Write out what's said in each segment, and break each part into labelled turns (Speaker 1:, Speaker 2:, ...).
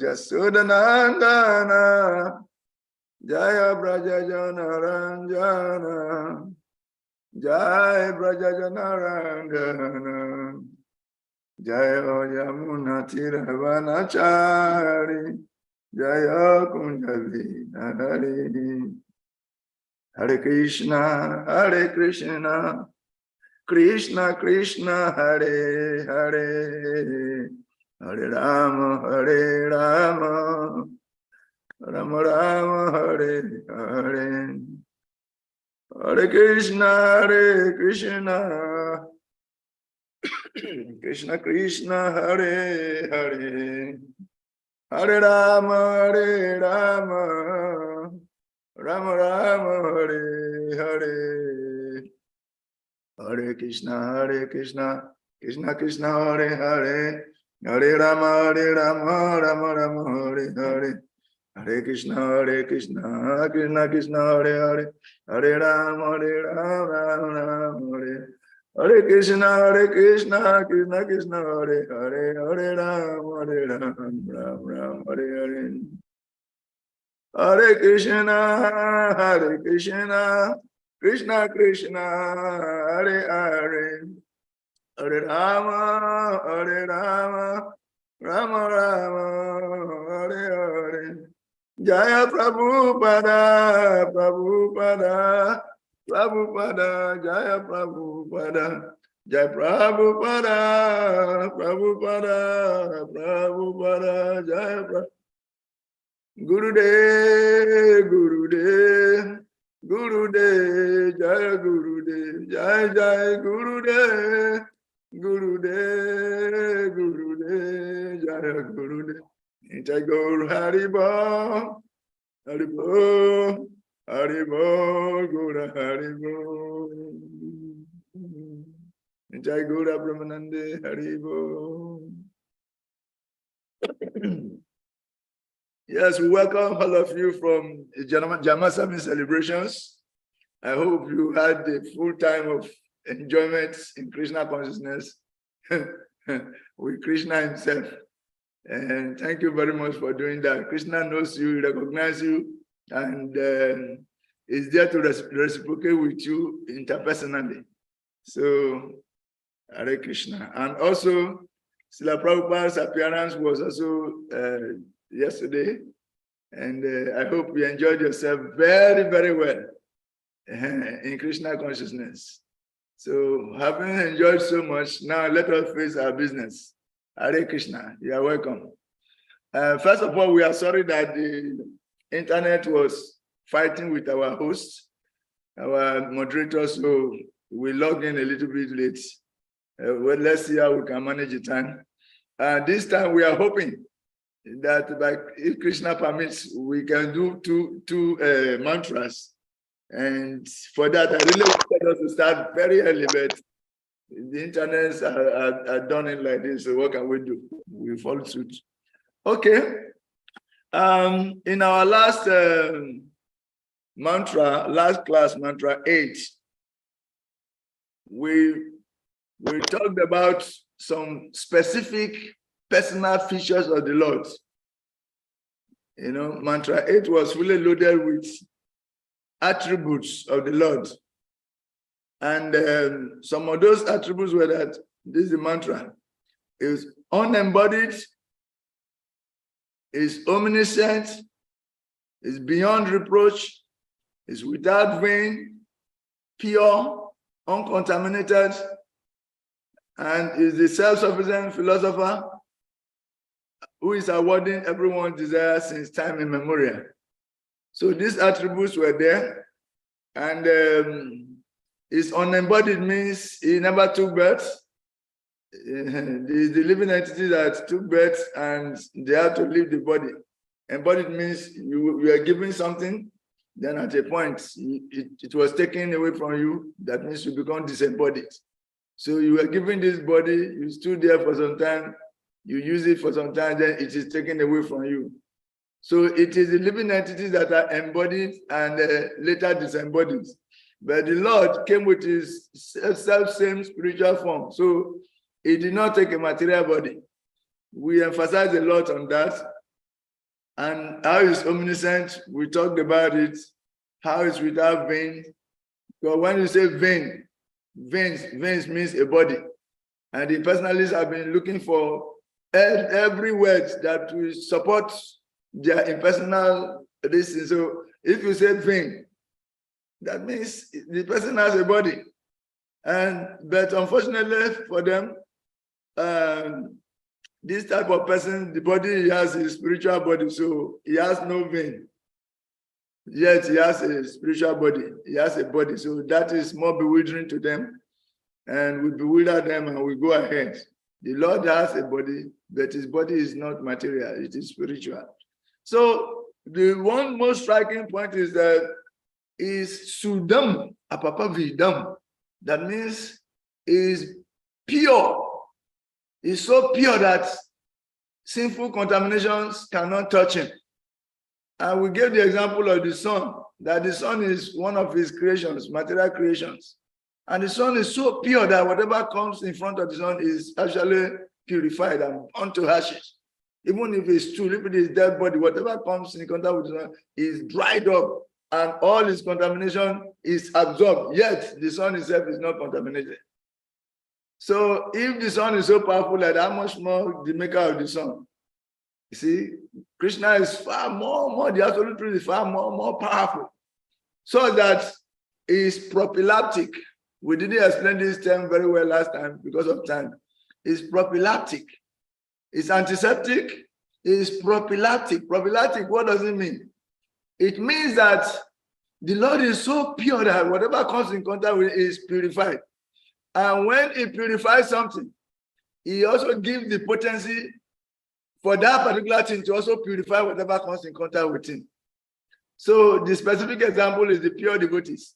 Speaker 1: Jasudhanandana Jaya Brajajana Ranjana Jaya Brajajana Ranjana Jaya Yamuna Tiravanachari Jaya Kunjavi Hari Hare Krishna, Hare Krishna, Krishna Krishna, Hare Hare, Hare Rama, Hare Rama, Rama Rama, Hare Hare, Hare Krishna, Krishna Krishna, Hare Hare, Hare Rama, Hare Rama, Rama Rama, Hare Hare, Hare Krishna, Krishna Krishna, Hare Hare, Hare Rama, Rama Rama, Hare Hare, Hare Krishna, Krishna Krishna, Hare Hare, Hare Rama, Rama Rama, Hare Hare Krishna, Krishna Krishna, Hare Hare, Hare Rama, Rama Rama, Hare Hare. Hare Krishna, Krishna Krishna, Hare Hare, Hare Rama, Rama Rama, Hare Hare. Jaya Prabhupada, Prabhupada, Prabhupada, Jaya Prabhupada, Jaya Prabhupada, Prabhupada, Prabhupada, Jaya Prabhupada. Gurudev, Gurudev, Gurudev, Jaya Gurudev, Jaya Jaya Gurudev, Gurudev, Gurudev, Jaya Gurudev. Jai Gaur Haribo, Haribo, Haribo, Guru Haribo. Jai Gaur Brahmanande, Haribo. Yes, we welcome all of you from Jamasami celebrations. I hope you had the full time of enjoyment in Krishna consciousness with Krishna himself. And thank you very much for doing that. Krishna knows you, recognizes you, and is there to reciprocate with you interpersonally. So, Hare Krishna. And also, Srila Prabhupada's appearance was also yesterday, and I hope you enjoyed yourself very, very well in Krishna consciousness. So, having enjoyed so much, now let us face our business. Hare Krishna, you are welcome. First of all, we are sorry that the internet was fighting with our host, our moderator, so we logged in a little bit late. Well, let's see how we can manage the time. This time we are hoping that if Krishna permits, we can do two mantras. And for that, I really wanted us to start very early, but the internets are done it like this, so what can we do? We follow suit. Okay. In our last last class, mantra 8, we talked about some specific personal features of the Lord. You know, mantra 8 was fully loaded with attributes of the Lord. And some of those attributes were that this is the mantra. Is unembodied, is omniscient, is beyond reproach, is without vain, pure, uncontaminated, and is the self-sufficient philosopher who is awarding everyone's desire since time immemorial. So these attributes were there, and his unembodied means he never took birth. The living entity that took birth and they had to leave the body. Embodied means you are given something, then at a point it was taken away from you. That means you become disembodied. So you were given this body, you stood there for some time, you use it for some time, then it is taken away from you. So it is the living entities that are embodied and later disembodied. But the Lord came with his self-same spiritual form. So he did not take a material body. We emphasize a lot on that. And how is omniscient? We talked about it. How is without vein? Because when you say vein, veins means a body. And the personalists have been looking for every word that will support their impersonal reason. So if you say vein, that means the person has a body. But unfortunately for them, this type of person, the body he has is spiritual body, so he has no vein. Yet he has a spiritual body. He has a body, so that is more bewildering to them, and we bewilder them, and we go ahead. The Lord has a body, but his body is not material; it is spiritual. So the one most striking point is that is sudam apapa vidam. That means is pure. Is so pure that sinful contaminations cannot touch him. And we gave the example of the sun, that the sun is one of his creations, material creations. And the sun is so pure that whatever comes in front of the sun is actually purified and burnt to ashes. Even if it's stool, if it is dead body, whatever comes in contact with the sun is dried up and all its contamination is absorbed, yet the sun itself is not contaminated. So if the sun is so powerful, like how much more the maker of the sun? You see, Krishna is far more, the absolute truth is far more powerful. So that is prophylactic. We didn't explain this term very well last time because of time. It's prophylactic. It's antiseptic. It's prophylactic. Prophylactic, what does it mean? It means that the Lord is so pure that whatever comes in contact with it is purified. And when he purifies something, he also gives the potency for that particular thing to also purify whatever comes in contact with him. So the specific example is the pure devotees.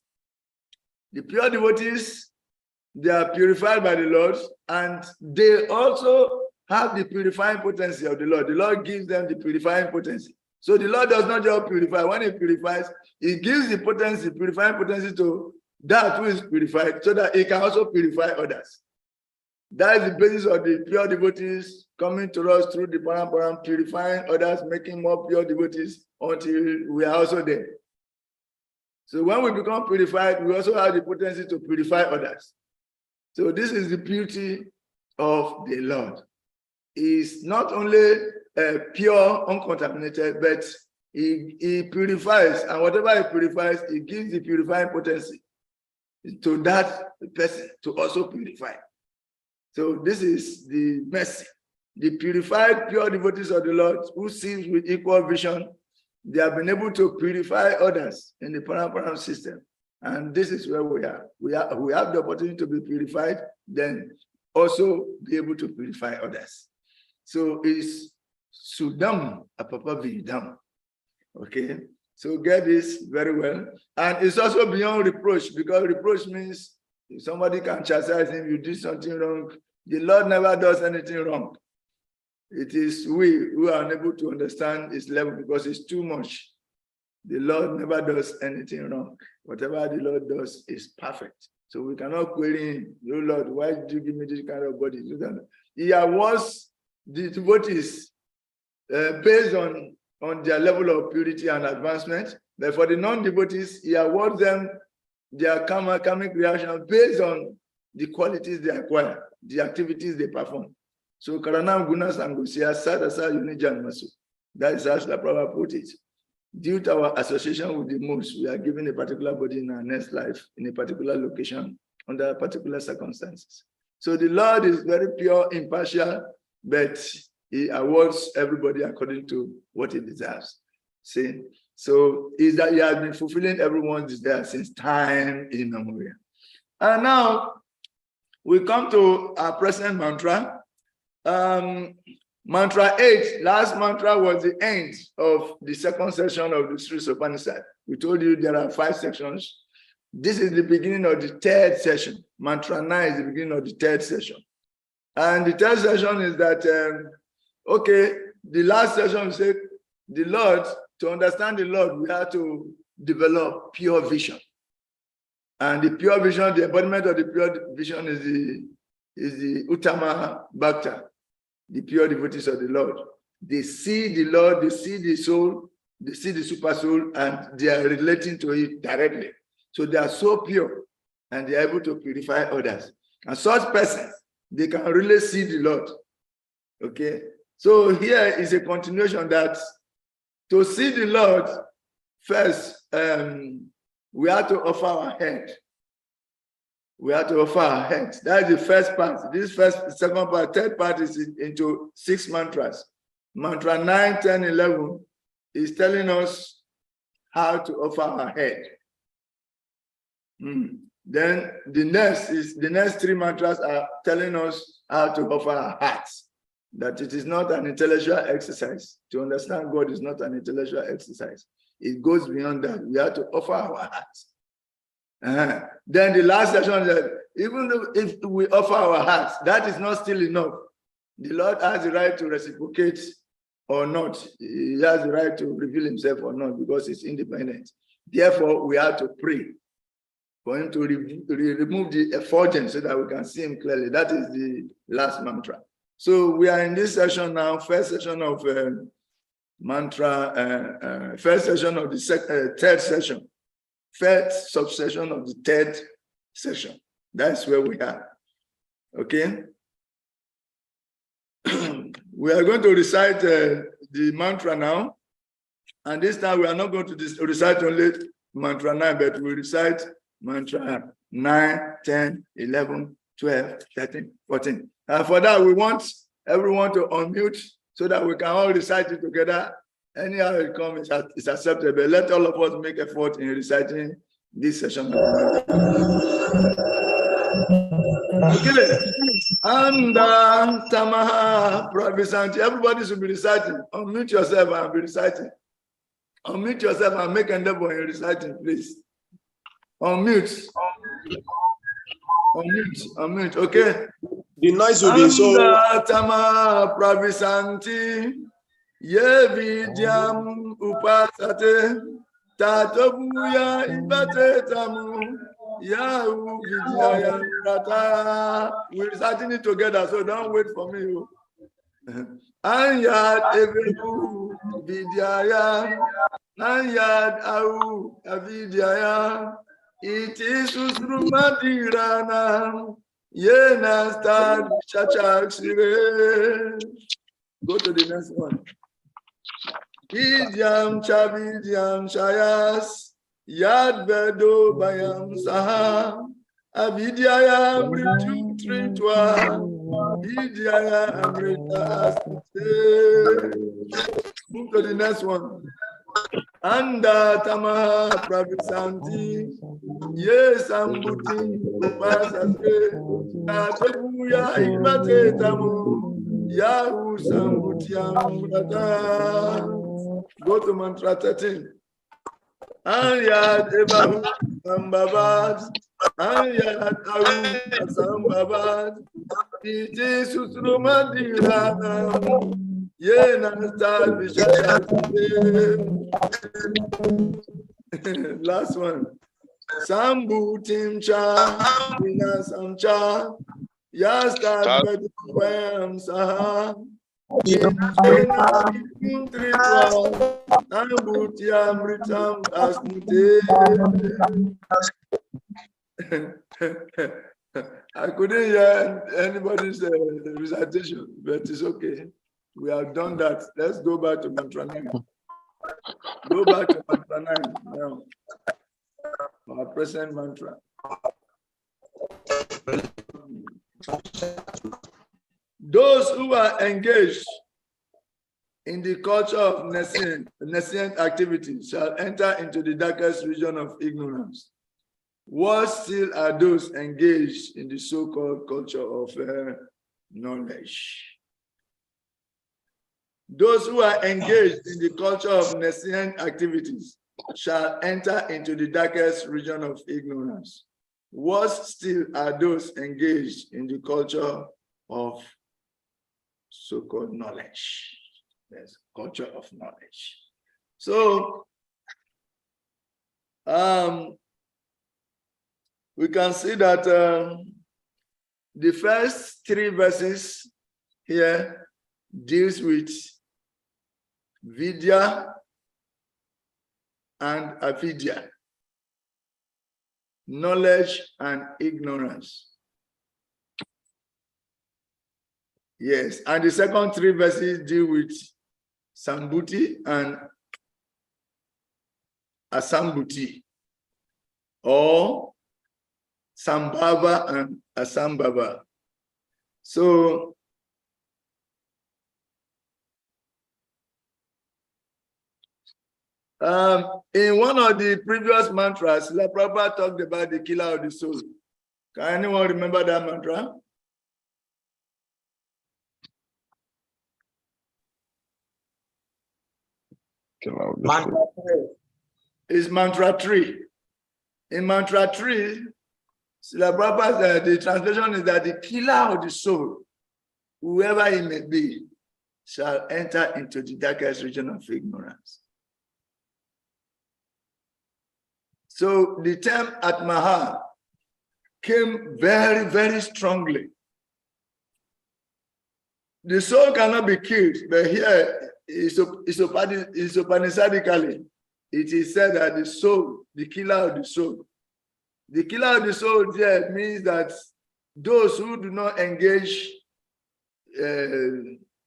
Speaker 1: The pure devotees, they are purified by the Lord, and they also have the purifying potency of the Lord. The Lord gives them the purifying potency. So the Lord does not just purify. When he purifies, he gives the potency, purifying potency to that who is purified, so that he can also purify others. That is the basis of the pure devotees coming to us through the Paramparam, purifying others, making more pure devotees until we are also there. So when we become purified, we also have the potency to purify others. So this is the beauty of the Lord. He's not only pure, uncontaminated, but he purifies, and whatever he purifies, he gives the purifying potency to that person to also purify. So this is the mercy. The purified, pure devotees of the Lord who sees with equal vision, they have been able to purify others in the Paramparam system. And this is where we are. We have the opportunity to be purified, then also be able to purify others. So it's Sudam Apapa Vidam. Okay? So get this very well. And it's also beyond reproach, because reproach means if somebody can chastise him, you did something wrong. The Lord never does anything wrong. It is we who are unable to understand his level because it's too much. The Lord never does anything wrong. Whatever the Lord does is perfect. So we cannot query him, "Oh Lord, why did you give me this kind of body?" He awards the devotees based on their level of purity and advancement. But for the non-devotees, he awards them their karmic reaction based on the qualities they acquire, the activities they perform. So Karanam Gunas Angusya Sadasa Unijan Masu. That is how the Prabhupada put it. Due to our association with the moons, we are given a particular body in our next life, in a particular location, under particular circumstances. So the Lord is very pure, impartial, but he awards everybody according to what he deserves. See? So is that he has been fulfilling everyone's desire since time immemorial. And now we come to our present mantra. Mantra 8, last mantra was the end of the second session of the ISOPANISHAD. We told you there are 5 sections. This is the beginning of the 3rd session. Mantra 9 is the beginning of the 3rd session. And the 3rd session is that, okay, the last session said the Lord, to understand the Lord, we have to develop pure vision. And the pure vision, the embodiment of the pure vision is the Uttama Bhakta, the pure devotees of the Lord. They see the Lord, they see the soul, they see the super soul, and they are relating to it directly. So they are so pure, and they are able to purify others. And such persons, they can really see the Lord. Okay? So here is a continuation that to see the Lord, first, we have to offer our head. We have to offer our head. That is the first part. This second part, third part is into 6 mantras. Mantra 9, 10, 11 is telling us how to offer our head. Then the next 3 mantras are telling us how to offer our hearts. That it is not an intellectual exercise. To understand God is not an intellectual exercise. It goes beyond that. We have to offer our hearts. Then the last section is that even though if we offer our hearts, that is not still enough. The Lord has the right to reciprocate or not. He has the right to reveal himself or not because it's independent. Therefore, we have to pray for him to remove the effulgence so that we can see him clearly. That is the last mantra. So we are in this session now, first session of mantra, first session of the third session. First subsession of the third session. That's where we are. Okay. We are going to recite the mantra now. And this time we are not going to recite only mantra 9, but we recite mantra 9, 10, 11, 12, 13, 14. And for that, we want everyone to unmute so that we can all recite it together. Anyhow it comes, it's acceptable. Let all of us make effort in reciting this session. Okay. And Tamaha Pravisanti. Everybody should be reciting. Unmute yourself and be reciting. Unmute yourself and make endeavor in reciting, please. Unmute. Unmute. Okay.
Speaker 2: The noise will be so.
Speaker 1: Tamaha Pravisanti. Ye vidyam upasate tatabuya ibate tamu yahu vidyaya rata. We're reciting it together, so don't wait for me. Anyad evedu vidyaya anyad au avidyaya iti susrumadirana yena stad chachaksire. Go to the next one. Vidyam chavidyam shayas yad vedo bayam saha avidyaya mritu tritwa vidyaya amrita asute. Move to the next one. Anda tamaha pravisanti yes ambuti upasate tatabuya ibate tamu Yahu Sambutiam Brada. Go to mantra 13. Anyad Ebahu Sambabad. Anyad Ahu Sambabad. Iti Susrumadirana. Yena Star Vishashat. Last one. Sambutim Cha. Vina Samcha. Yasta Bedwam Saha Nambutiam Ritam Asmute. I couldn't hear anybody's recitation, but it's okay. We have done that. Let's go back to mantra 9. Go back to mantra 9 now. Our present mantra. Those who are engaged in the culture of nascent activities shall enter into the darkest region of ignorance. What still are those engaged in the so-called culture of knowledge? Those who are engaged in the culture of nascent activities shall enter into the darkest region of ignorance. What still are those engaged in the culture of so-called knowledge? Yes, culture of knowledge. So, we can see that the first 3 verses here deals with vidya, and avidya. Knowledge and ignorance. Yes, and the second 3 verses deal with Sambhuti and Asambhuti, or Sambhava and Asambhava. So, in one of the previous mantras, La Prabhupada talked about the killer of the soul. Can anyone remember that mantra? It's mantra 3. In mantra 3, La Prabhupada said the translation is that the killer of the soul, whoever he may be, shall enter into the darkest region of ignorance. So the term Atmaha came very, very strongly. The soul cannot be killed, but here, isopanishadically, it is said that the soul, the killer of the soul there means that those who do not engage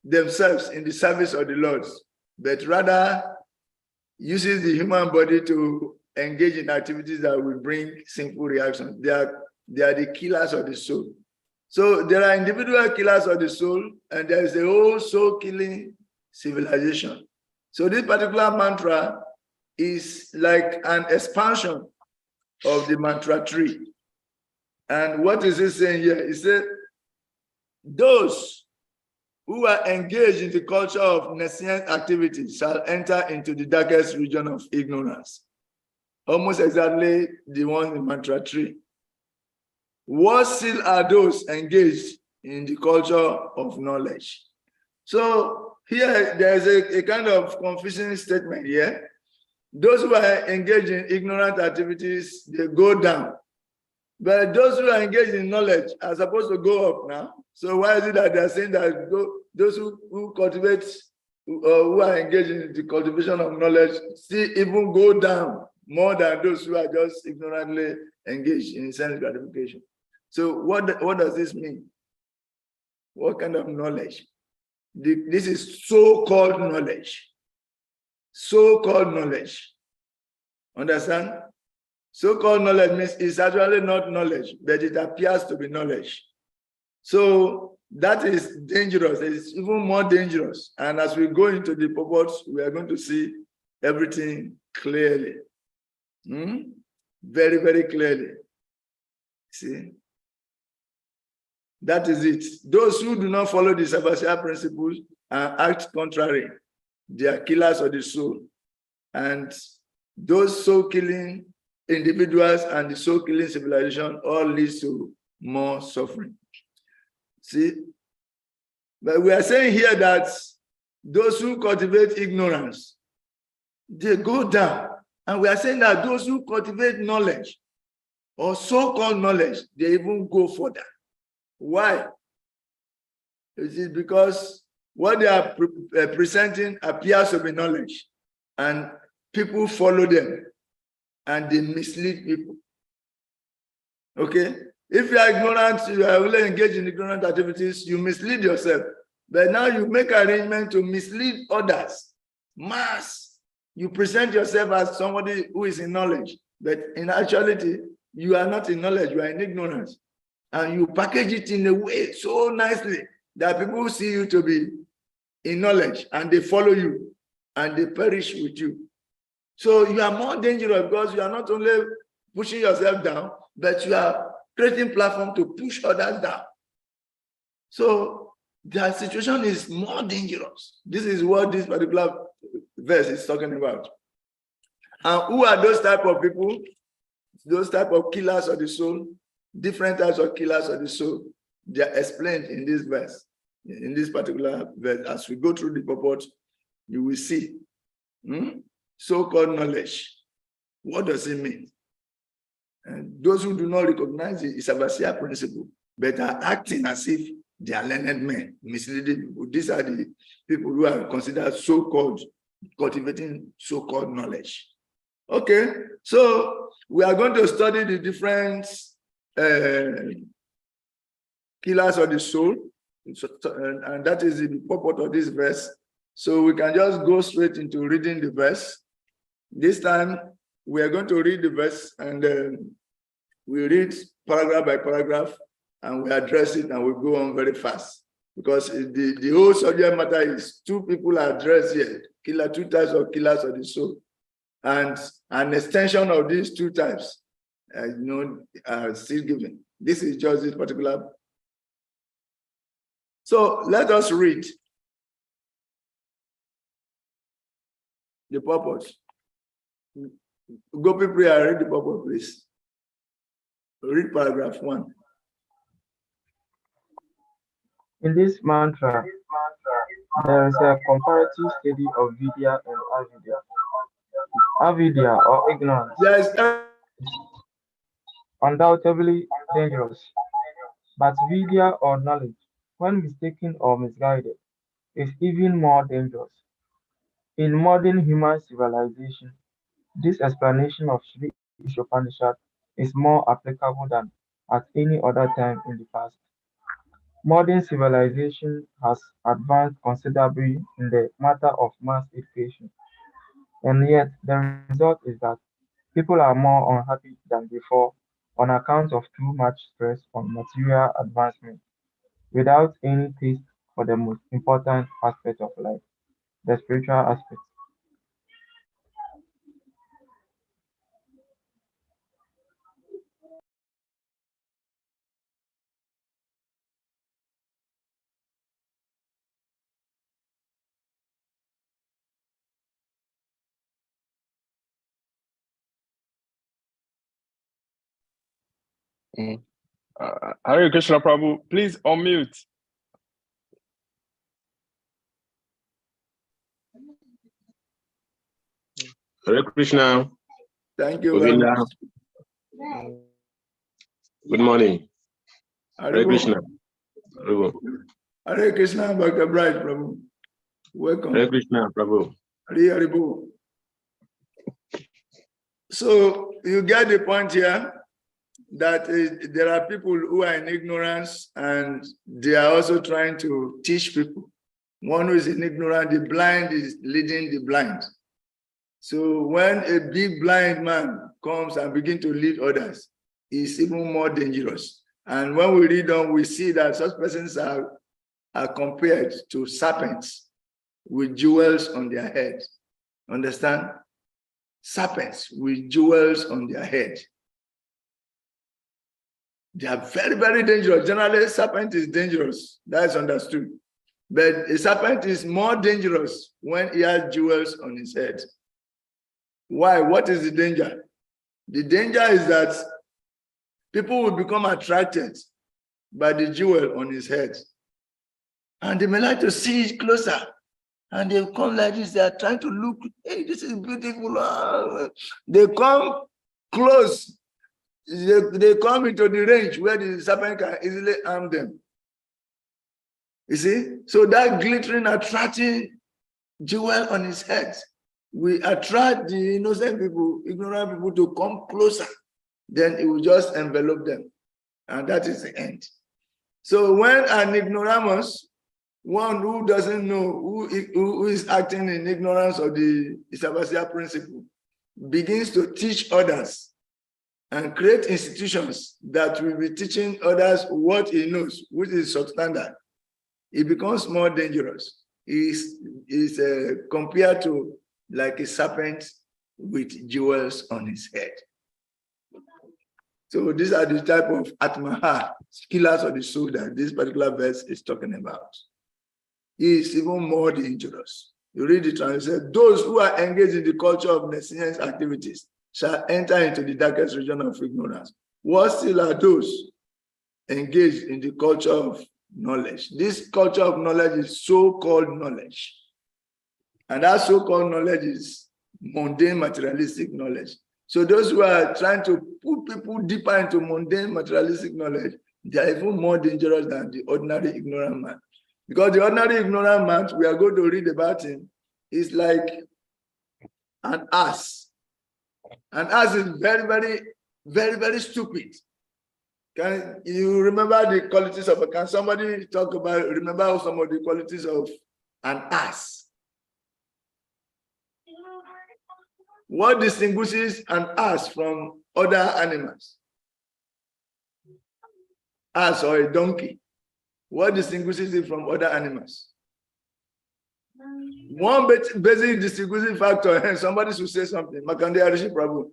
Speaker 1: themselves in the service of the Lord, but rather uses the human body to engage in activities that will bring sinful reactions. They are the killers of the soul. So there are individual killers of the soul, and there is a whole soul-killing civilization. So this particular mantra is like an expansion of the mantra 3. And what is it saying here? It said, those who are engaged in the culture of nescient activities shall enter into the darkest region of ignorance. Almost exactly the one in mantra 3. What still are those engaged in the culture of knowledge? So here there's a kind of confusing statement here. Those who are engaged in ignorant activities, they go down. But those who are engaged in knowledge are supposed to go up now. So why is it that they're saying that those who cultivate, who are engaged in the cultivation of knowledge, still even go down more than those who are just ignorantly engaged in sense gratification? So what does this mean? What kind of knowledge? This is so-called knowledge. So-called knowledge. Understand? So-called knowledge means it's actually not knowledge, but it appears to be knowledge. So that is dangerous. It's even more dangerous. And as we go into the purports, we are going to see everything clearly. Very, very clearly. See? That is it. Those who do not follow the Sabbatia principles and act contrary, they are killers of the soul. And those soul-killing individuals and the soul-killing civilization all leads to more suffering. See? But we are saying here that those who cultivate ignorance, they go down. And we are saying that those who cultivate knowledge, or so-called knowledge, they even go further. Why? It is because what they are presenting appears to be knowledge, and people follow them, and they mislead people. Okay? If you are ignorant, you are only engaged in ignorant activities, you mislead yourself. But now you make arrangement to mislead others. Mass. You present yourself as somebody who is in knowledge, but in actuality, you are not in knowledge, you are in ignorance. And you package it in a way so nicely that people see you to be in knowledge, and they follow you, and they perish with you. So you are more dangerous because you are not only pushing yourself down, but you are creating platform to push others down. So their situation is more dangerous. This is what this particular verse is talking about. And who are those type of people? Those type of killers of the soul, different types of killers of the soul. They are explained in this verse, in this particular verse. As we go through the purport, you will see. So-called knowledge. What does it mean? And those who do not recognize the Sabbatia principle, but are acting as if they are learned men, misleading people. These are the people who are considered so-called cultivating so-called knowledge. Okay, so we are going to study the different killers of the soul, and that is the purport of this verse. So we can just go straight into reading the verse. This time we are going to read the verse, and we read paragraph by paragraph, and we address it, and we go on very fast, because the whole subject matter is two people are addressed here: two types of killers of the soul, and an extension of these two types, are still given. This is just this particular. So let us read the purpose. Go people, read the purpose, please. Read paragraph 1.
Speaker 3: In this mantra, there is a comparative study of Vidya and Avidya. Avidya, or ignorance,
Speaker 1: Yes.
Speaker 3: undoubtedly dangerous, but Vidya, or knowledge, when mistaken or misguided, is even more dangerous. In modern human civilization, this explanation of Sri Isopanishad is more applicable than at any other time in the past. Modern civilization has advanced considerably in the matter of mass education, and yet the result is that people are more unhappy than before on account of too much stress on material advancement, without any taste for the most important aspect of life, the spiritual aspect.
Speaker 4: Hare Krishna Prabhu, please unmute.
Speaker 2: Hare Krishna.
Speaker 1: Thank you very
Speaker 2: Govinda.
Speaker 1: much.
Speaker 2: Good morning.
Speaker 1: Hare
Speaker 2: Hare Krishna. Prabhu.
Speaker 1: Hare Krishna, Bhakta Bride, Prabhu. Welcome.
Speaker 2: Hare Krishna, Prabhu.
Speaker 1: Hare Haribo. So you get the point here that there are people who are in ignorance, and they are also trying to teach people. One who is in ignorance, the blind is leading the blind. So when a big blind man comes and begins to lead others, it's even more dangerous. And when we read on, we see that such persons are compared to serpents with jewels on their head. Understand? Serpents with jewels on their head. They are very, very dangerous. Generally, serpent is dangerous. That is understood. But a serpent is more dangerous when he has jewels on his head. Why? What is the danger? The danger is that people will become attracted by the jewel on his head. And they may like to see it closer. And they come like this. They are trying to look, hey, this is beautiful. They come close. They come into the range where the serpent can easily harm them. You see? So that glittering, attracting jewel on his head, we attract the innocent people, ignorant people to come closer. Then it will just envelop them. And that is the end. So when an ignoramus, one who doesn't know, who is acting in ignorance of the Isabasiya principle, begins to teach others and create institutions that will be teaching others what he knows, which is substandard, it becomes more dangerous. Is compared to like a serpent with jewels on his head. So these are the type of atmaha, killers of the soul, that this particular verse is talking about. He is even more dangerous. You read the translation, those who are engaged in the culture of nescience activities shall enter into the darkest region of ignorance. What still are those engaged in the culture of knowledge? This culture of knowledge is so-called knowledge. And that so-called knowledge is mundane materialistic knowledge. So those who are trying to put people deeper into mundane materialistic knowledge, they are even more dangerous than the ordinary ignorant man. Because the ordinary ignorant man, we are going to read about him, is like an ass. An ass is very, very, very, very stupid. Can you remember the qualities of can somebody talk about remember some of the qualities of an ass? What distinguishes an ass from other animals? Ass or a donkey. What distinguishes it from other animals? One basic distinguishing factor, and somebody should say something. Makande Arishi Prabhu.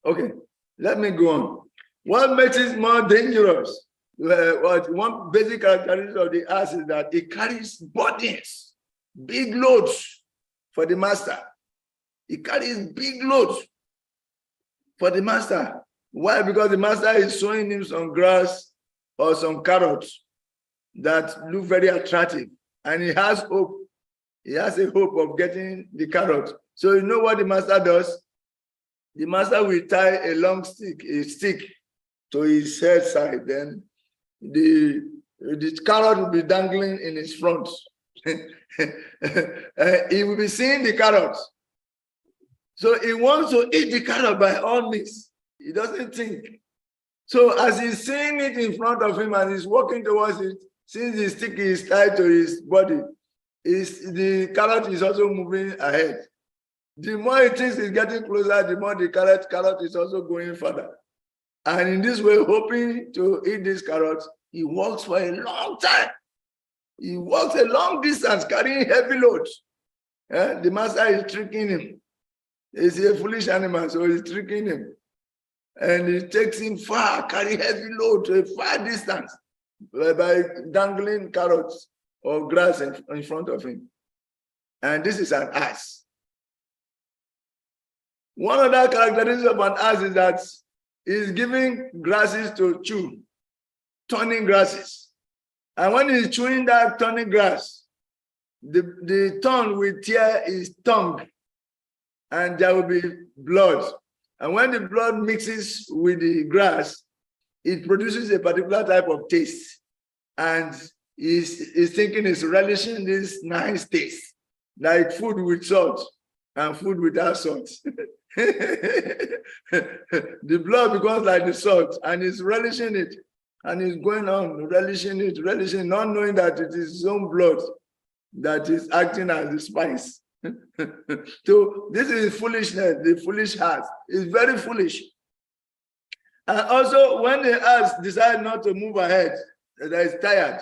Speaker 1: Okay, let me go on. What makes it more dangerous? One basic characteristic of the ass is that it carries burdens, big loads for the master. It carries big loads for the master. Why? Because the master is showing him some grass or some carrots that look very attractive, and he has hope. He has a hope of getting the carrot. So you know what the master does? The master will tie a long stick, to his head side. Then the carrot will be dangling in his front. He will be seeing the carrot. So he wants to eat the carrot by all means. He doesn't think. So as he's seeing it in front of him and he's walking towards it, since the stick is tied to his body, the carrot is also moving ahead. The more he thinks he's getting closer, the more the carrot is also going further. And in this way, hoping to eat this carrot, he walks for a long time. He walks a long distance, carrying heavy loads. The master is tricking him. He's a foolish animal, so he's tricking him. And he takes him far, carry heavy load to a far distance by dangling carrots or grass in front of him. And this is an ass. One other characteristic of an ass is that he's giving grasses to chew, turning grasses. And when he's chewing that turning grass, the tongue will tear his tongue and there will be blood. And when the blood mixes with the grass, it produces a particular type of taste. And he's thinking he's relishing this nice taste, like food with salt and food without salt. The blood becomes like the salt, and he's relishing it. And he's going on relishing it, not knowing that it is his own blood that is acting as the spice. So this is foolishness, the foolish heart is very foolish. And also when the ass decides not to move ahead, that is tired,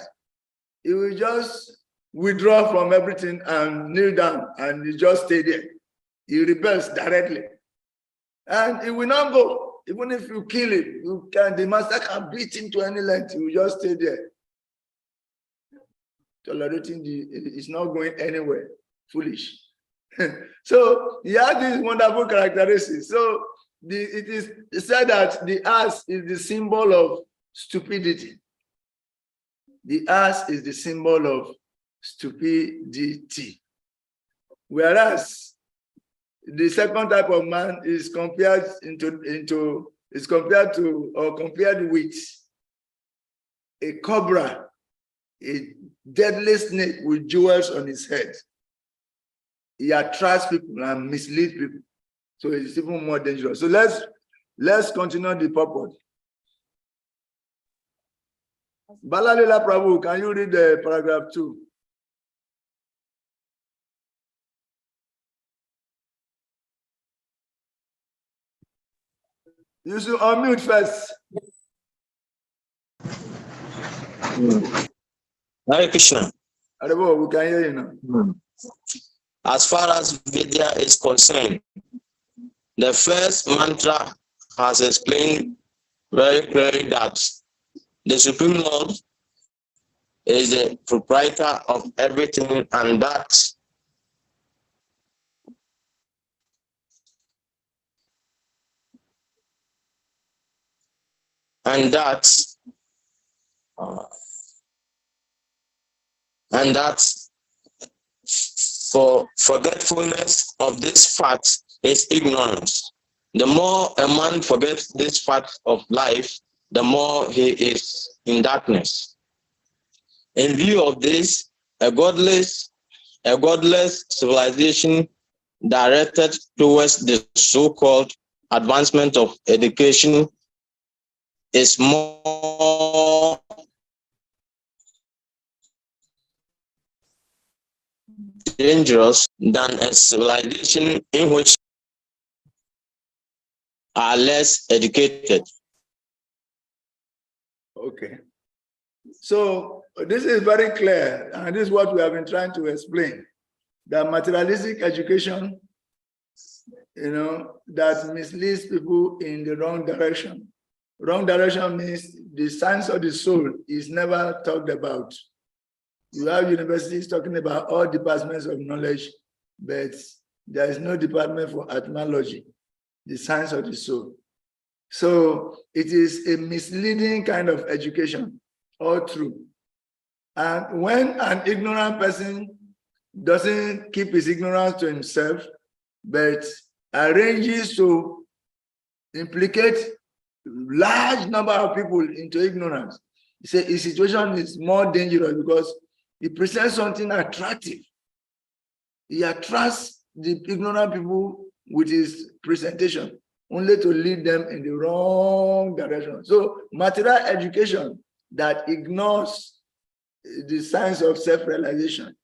Speaker 1: he will just withdraw from everything and kneel down and he just stay there. He rebels directly. And he will not go. Even if you kill him, the master can beat him to any length, he will just stay there. Tolerating it's not going anywhere. Foolish. So he has these wonderful characteristics. So it is said that the ass is the symbol of stupidity. The ass is the symbol of stupidity. Whereas the second type of man is compared with a cobra, a deadly snake with jewels on his head. He attracts people and misleads people. So it's even more dangerous. So let's continue the purport. Balalila Prabhu, can you read the paragraph 2? You should unmute first.
Speaker 5: Hare Krishna.
Speaker 1: Adebo, we can hear you now.
Speaker 5: As far as Vidya is concerned, the first mantra has explained very clearly that the Supreme Lord is the proprietor of everything, and that for forgetfulness of this fact is ignorance. The more a man forgets this fact of life, the more he is in darkness. In view of this, a godless civilization directed towards the so-called advancement of education is more dangerous than a civilization in which are less educated.
Speaker 1: Okay. So this is very clear, and this is what we have been trying to explain, that materialistic education, that misleads people in the wrong direction. Wrong direction means the science of the soul is never talked about. You have universities talking about all departments of knowledge, but there is no department for etymology, the science of the soul. So it is a misleading kind of education, all true. And when an ignorant person doesn't keep his ignorance to himself, but arranges to implicate large number of people into ignorance, his situation is more dangerous because he presents something attractive. He attracts the ignorant people with his presentation, only to lead them in the wrong direction. So material education that ignores the science of self-realization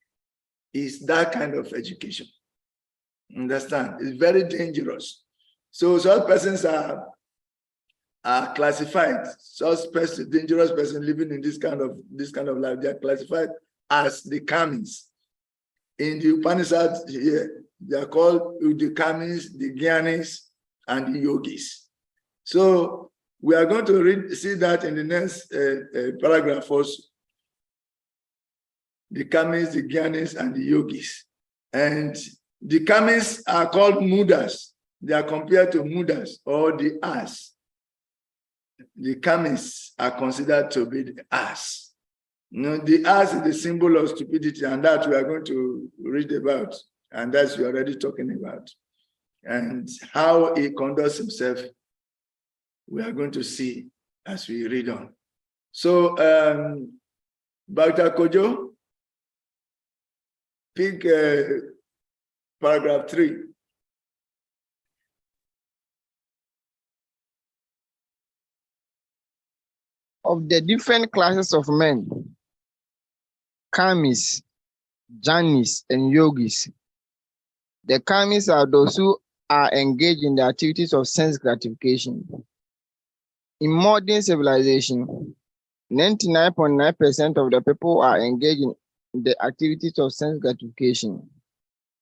Speaker 1: is that kind of education. Understand? It's very dangerous. So such persons are classified. Such person, dangerous person living in this kind of life, they are classified as the kamis. In the Upanishads here, they are called the kamis, the jnanis, and the yogis. So we are going to see that in the next paragraph also. The kamis, the jnanis, and the yogis. And the kamis are called mudas. They are compared to mudas or the ass. The kamis are considered to be the ass. The ass is the symbol of stupidity, and that we are going to read about, and that's we're already talking about. And how he conducts himself, we are going to see as we read on. So, Dr. Kojo, pick paragraph 3.
Speaker 6: Of the different classes of men, kamis, jnanis, and yogis. The kamis are those who are engaged in the activities of sense gratification. In modern civilization, 99.9% of the people are engaged in the activities of sense gratification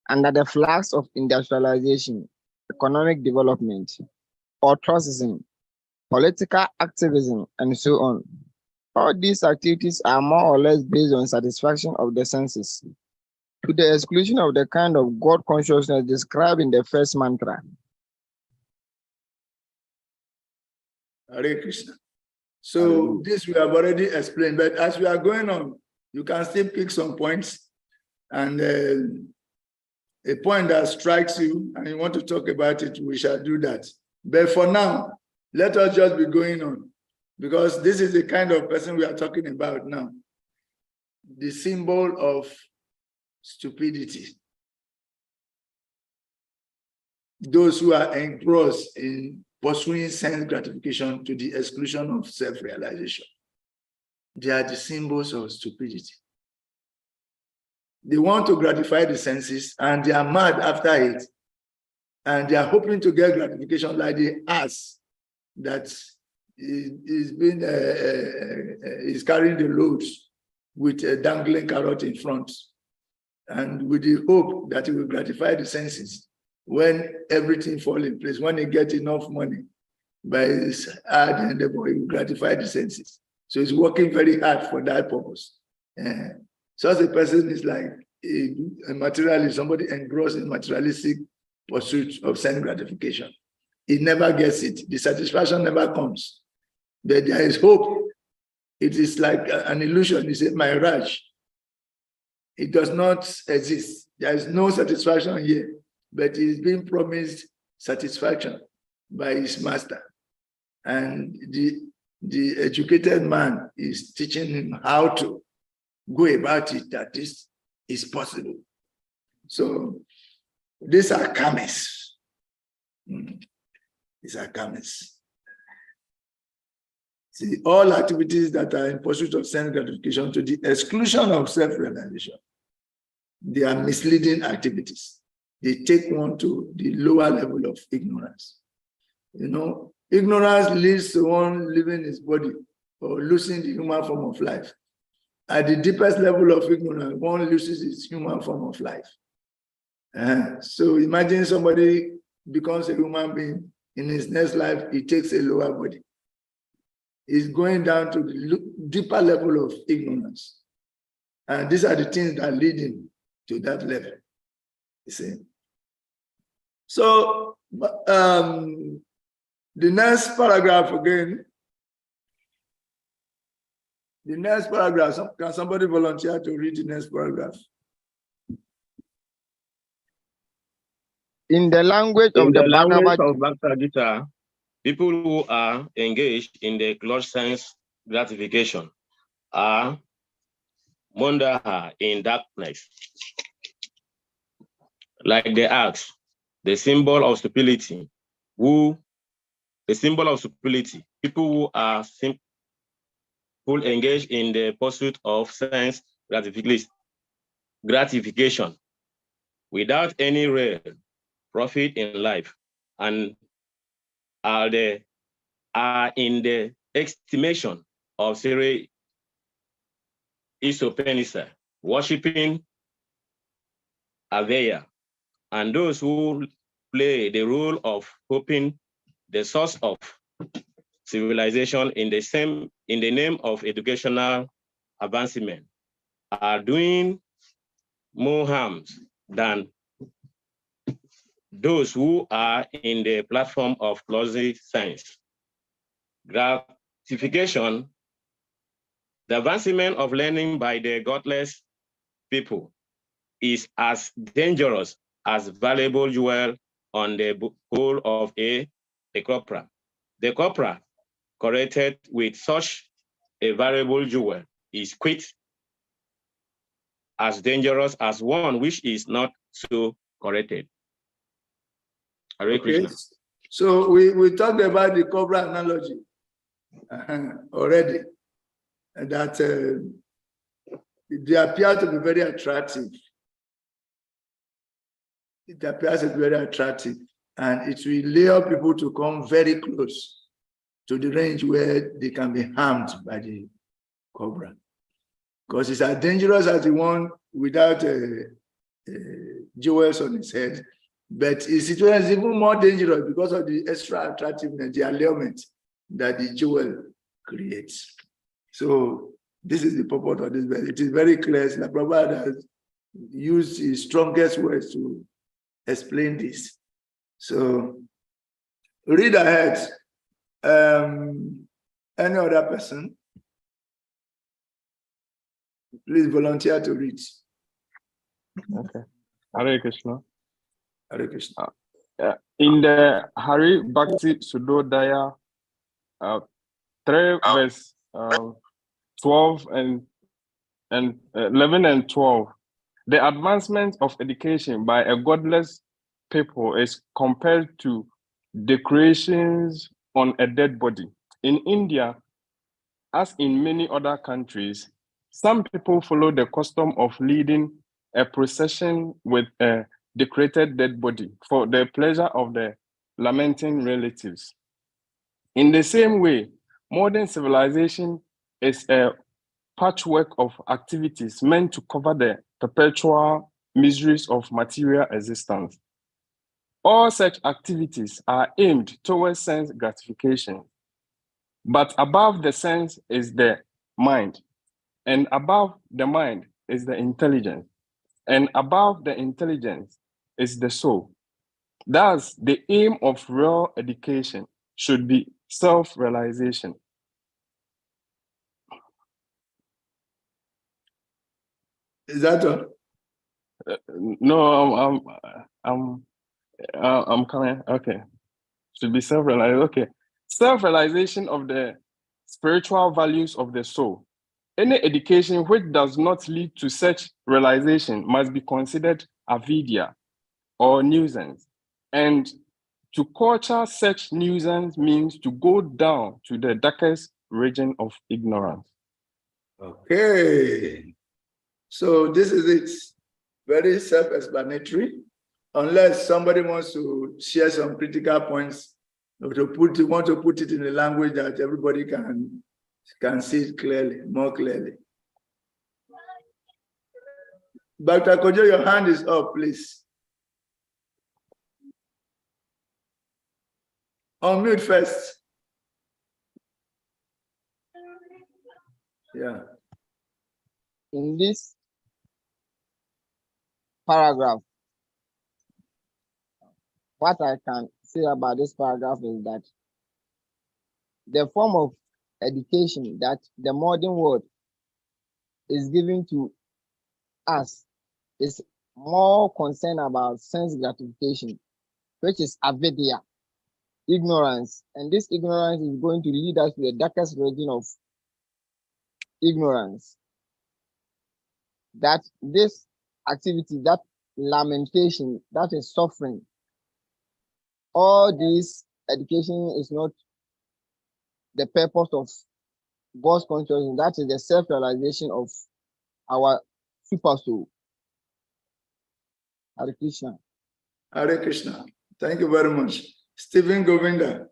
Speaker 6: under the flags of industrialization, economic development, altruism, political activism, and so on. All these activities are more or less based on satisfaction of the senses, to the exclusion of the kind of God consciousness described in the first mantra.
Speaker 1: Hare Krishna. So this we have already explained, but as we are going on, you can still pick some points, and a point that strikes you and you want to talk about it, we shall do that. But for now, let us just be going on, because this is the kind of person we are talking about now. The symbol of stupidity. Those who are engrossed in pursuing sense gratification to the exclusion of self-realization. They are the symbols of stupidity. They want to gratify the senses and they are mad after it. And they are hoping to get gratification like the ass that is carrying the loads with a dangling carrot in front, and with the hope that it will gratify the senses when everything falls in place, when he gets enough money by his hard endeavor, he will gratify the senses. So he's working very hard for that purpose. Such a person is like a materialist, somebody engrossed in materialistic pursuit of sense gratification. He never gets it. The satisfaction never comes. But there is hope. It is like an illusion. It's a mirage. It does not exist. There is no satisfaction here, but he is being promised satisfaction by his master. And the educated man is teaching him how to go about it that this is possible. So these are karmas. These are karmas. See, all activities that are in pursuit of sense gratification to the exclusion of self-realization, they are misleading activities. They take one to the lower level of ignorance. You know, ignorance leads to one leaving his body or losing the human form of life. At the deepest level of ignorance, one loses his human form of life. So imagine somebody becomes a human being. In his next life, he takes a lower body. He's going down to the deeper level of ignorance. And these are the things that lead him to that level. You see? So, the next paragraph again. The next paragraph, can somebody volunteer to read the next paragraph?
Speaker 6: In the language
Speaker 2: In
Speaker 6: of
Speaker 2: the
Speaker 6: the
Speaker 2: language
Speaker 6: Bhagavad
Speaker 2: of Bhakti Gita, people who are engaged in the close sense gratification are Mundaha in darkness, like the axe, the symbol of stupidity. The symbol of stupidity. People who are simple, engaged in the pursuit of sense gratification without any real profit in life, and are in the estimation of Sri ISOPANISHAD, worshiping Aveya, and those who play the role of hoping the source of civilization in the name of educational advancement are doing more harm than those who are in the platform of closed science gratification. The advancement of learning by the godless people is as dangerous as valuable jewel on the pole of a copra. The copra corrected with such a valuable jewel is quite as dangerous as one which is not so corrected. Hare
Speaker 1: Okay.
Speaker 2: Krishna.
Speaker 1: So we talked about the cobra analogy already, and that they appear to be very attractive. It appears to be very attractive, and it will lure people to come very close to the range where they can be harmed by the cobra. Because it's as dangerous as the one without jewels on his head, but his situation is even more dangerous because of the extra attractiveness, the allurement that the jewel creates. So this is the purport of this verse. It is very clear that Prabhupada has used his strongest words to explain this. So read ahead. Any other person? Please volunteer to read.
Speaker 4: Okay. Hare Krishna.
Speaker 1: Hare Krishna.
Speaker 4: In the Hari Bhakti Sudodaya 3 verse 12 and 11 and 12, the advancement of education by a godless people is compared to decorations on a dead body. In India, as in many other countries, some people follow the custom of leading a procession with a decorated dead body for the pleasure of the lamenting relatives. In the same way, modern civilization is a patchwork of activities meant to cover the perpetual miseries of material existence. All such activities are aimed towards sense gratification, but above the sense is the mind, and above the mind is the intelligence, and above the intelligence is the soul. Thus, the aim of real education should be self-realization.
Speaker 1: Is that all?
Speaker 4: No, I'm coming. Okay, should be self-realization. Okay, self-realization of the spiritual values of the soul. Any education which does not lead to such realization must be considered avidya or nuisance. And to culture such nuisance means to go down to the darkest region of ignorance.
Speaker 1: Okay. So this is it. Very self-explanatory. Unless somebody wants to share some critical points, or to want to put it in a language that everybody can see it clearly, more clearly. Dr. Kojo, your hand is up, please. Unmute first. Yeah.
Speaker 6: In this paragraph, what I can say about this paragraph is that the form of education that the modern world is giving to us is more concerned about sense gratification, which is avidya, ignorance. And this ignorance is going to lead us to the darkest region of ignorance. That this activity, that lamentation, that is suffering, all this education is not the purpose of God's consciousness. That is the self-realization of our super soul. Hare Krishna.
Speaker 1: Hare Krishna. Thank you very much. Stephen Govinda.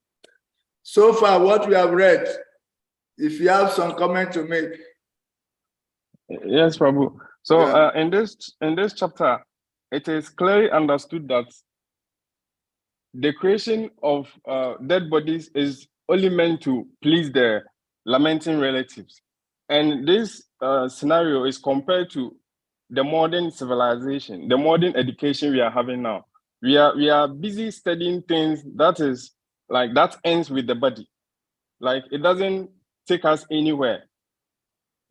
Speaker 1: So far, what we have read, if you have some comment to make.
Speaker 4: Yes, Prabhu. So
Speaker 1: Yeah.
Speaker 4: in this chapter, it is clearly understood that the creation of dead bodies is only meant to please the lamenting relatives. And this scenario is compared to the modern civilization, the modern education we are having now. We are busy studying things that is like that ends with the body. Like it doesn't take us anywhere.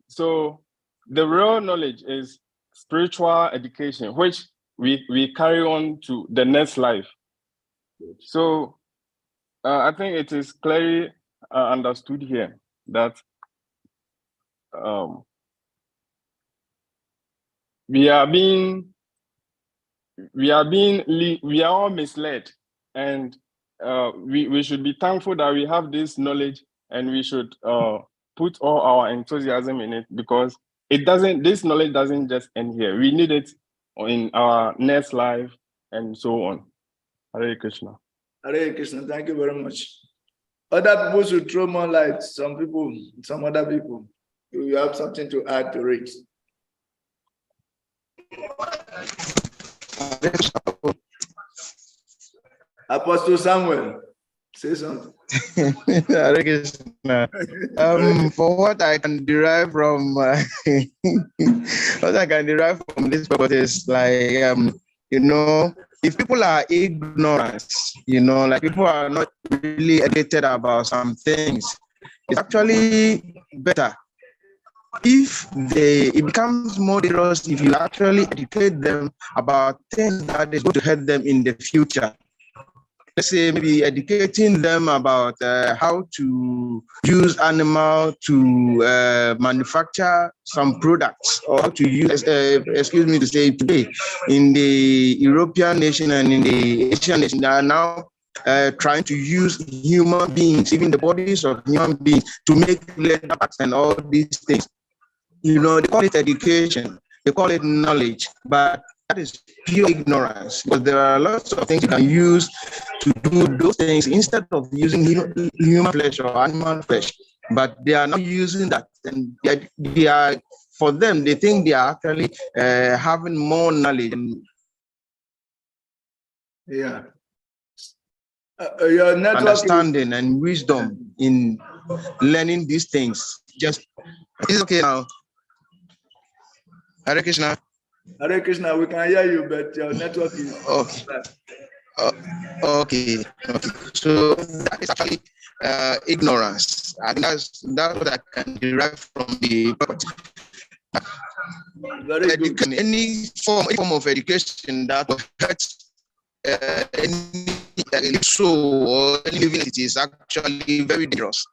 Speaker 4: So the real knowledge is spiritual education, which we carry on to the next life. So I think it is clearly understood here that we are all misled, and we should be thankful that we have this knowledge, and we should put all our enthusiasm in it, because this knowledge doesn't just end here. We need it in our next life and so on. Hare Krishna.
Speaker 1: Hare Krishna, thank you very much. Other people should throw more light. Some other people, you have something to add to it. Apostle Samuel, say something.
Speaker 6: Hare Krishna. For what I can derive from this purpose is like if people are ignorant, like people are not really educated about some things, it's actually better if it becomes more dangerous if you actually educate them about things that is going to help them in the future. Let's say maybe educating them about how to use animal to manufacture some products, or how to use, excuse me to say, today in the European nation and in the Asian nation, they are now trying to use human beings, even the bodies of human beings, to make leather bags and all these things. They call it education, they call it knowledge, but that is pure ignorance, because there are lots of things you can use to do those things instead of using human flesh or animal flesh. But they are not using that, and they are, for them, they think they are actually having more knowledge.
Speaker 1: Yeah. Your network
Speaker 6: understanding and wisdom in learning these things. Just it's okay now. Hare Krishna.
Speaker 1: Hare Krishna, we can hear you, but your network is
Speaker 6: okay. Okay. So that is actually ignorance. I think that's what I can derive from the property.
Speaker 1: Very good.
Speaker 6: Any form of education that will hurt any soul or any living entity is actually very dangerous.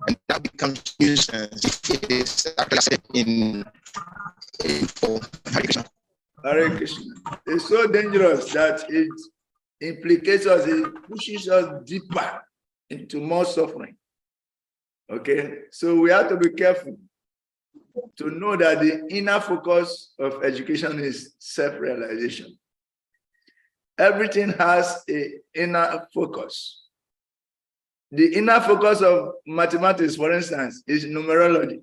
Speaker 6: when that becomes nuisance, it is actually
Speaker 1: Hare Krishna. It's so dangerous that it implicates us, it pushes us deeper into more suffering. Okay, so we have to be careful to know that the inner focus of education is self-realization. Everything has an inner focus. The inner focus of mathematics, for instance, is numerology.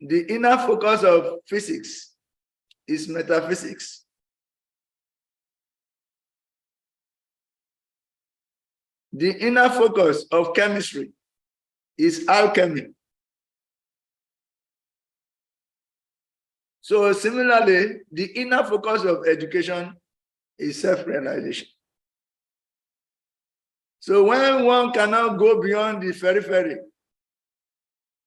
Speaker 1: The inner focus of physics is metaphysics. The inner focus of chemistry is alchemy. So similarly, the inner focus of education is self-realization. So when one cannot go beyond the periphery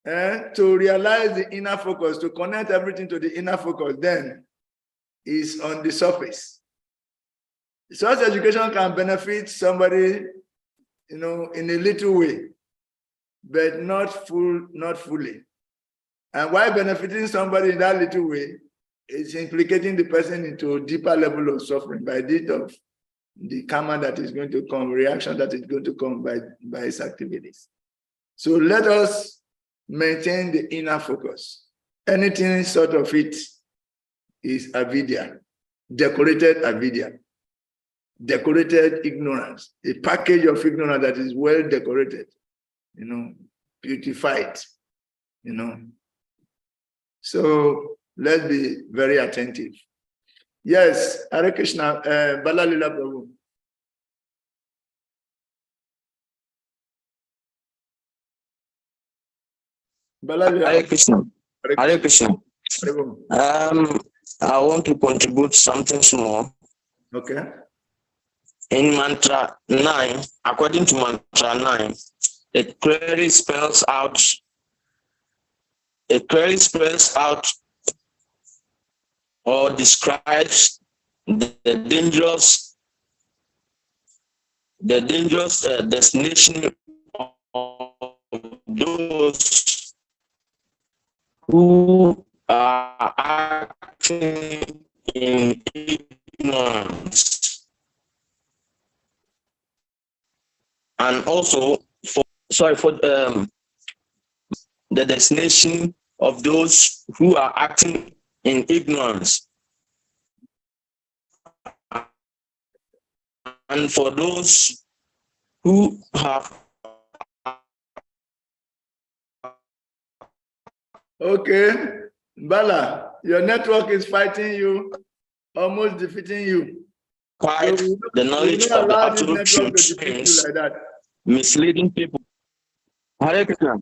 Speaker 1: to realize the inner focus, to connect everything to the inner focus, then is on the surface. Such education can benefit somebody, in a little way, but not fully. And while benefiting somebody in that little way, it's implicating the person into a deeper level of suffering by dint of the karma that is going to come, reaction that is going to come by his activities. So let us maintain the inner focus. Anything sort of it is avidya, decorated avidya, decorated ignorance, a package of ignorance that is well decorated, beautified, So let's be very attentive. Yes, Hare Krishna, Balalila Prabhu.
Speaker 5: Hare Krishna. Hare Krishna. I want to contribute something small.
Speaker 1: Okay.
Speaker 5: In mantra 9, according to mantra 9, it clearly spells out or describes the dangerous destination of those who are acting in ignorance, and also for the destination of those who are acting in ignorance, and for those who have.
Speaker 1: Okay, Bala, your network is fighting you, almost defeating you.
Speaker 5: Quite
Speaker 1: So
Speaker 5: the knowledge of the absolute truth
Speaker 1: like that.
Speaker 5: Misleading people. Hare Krishna.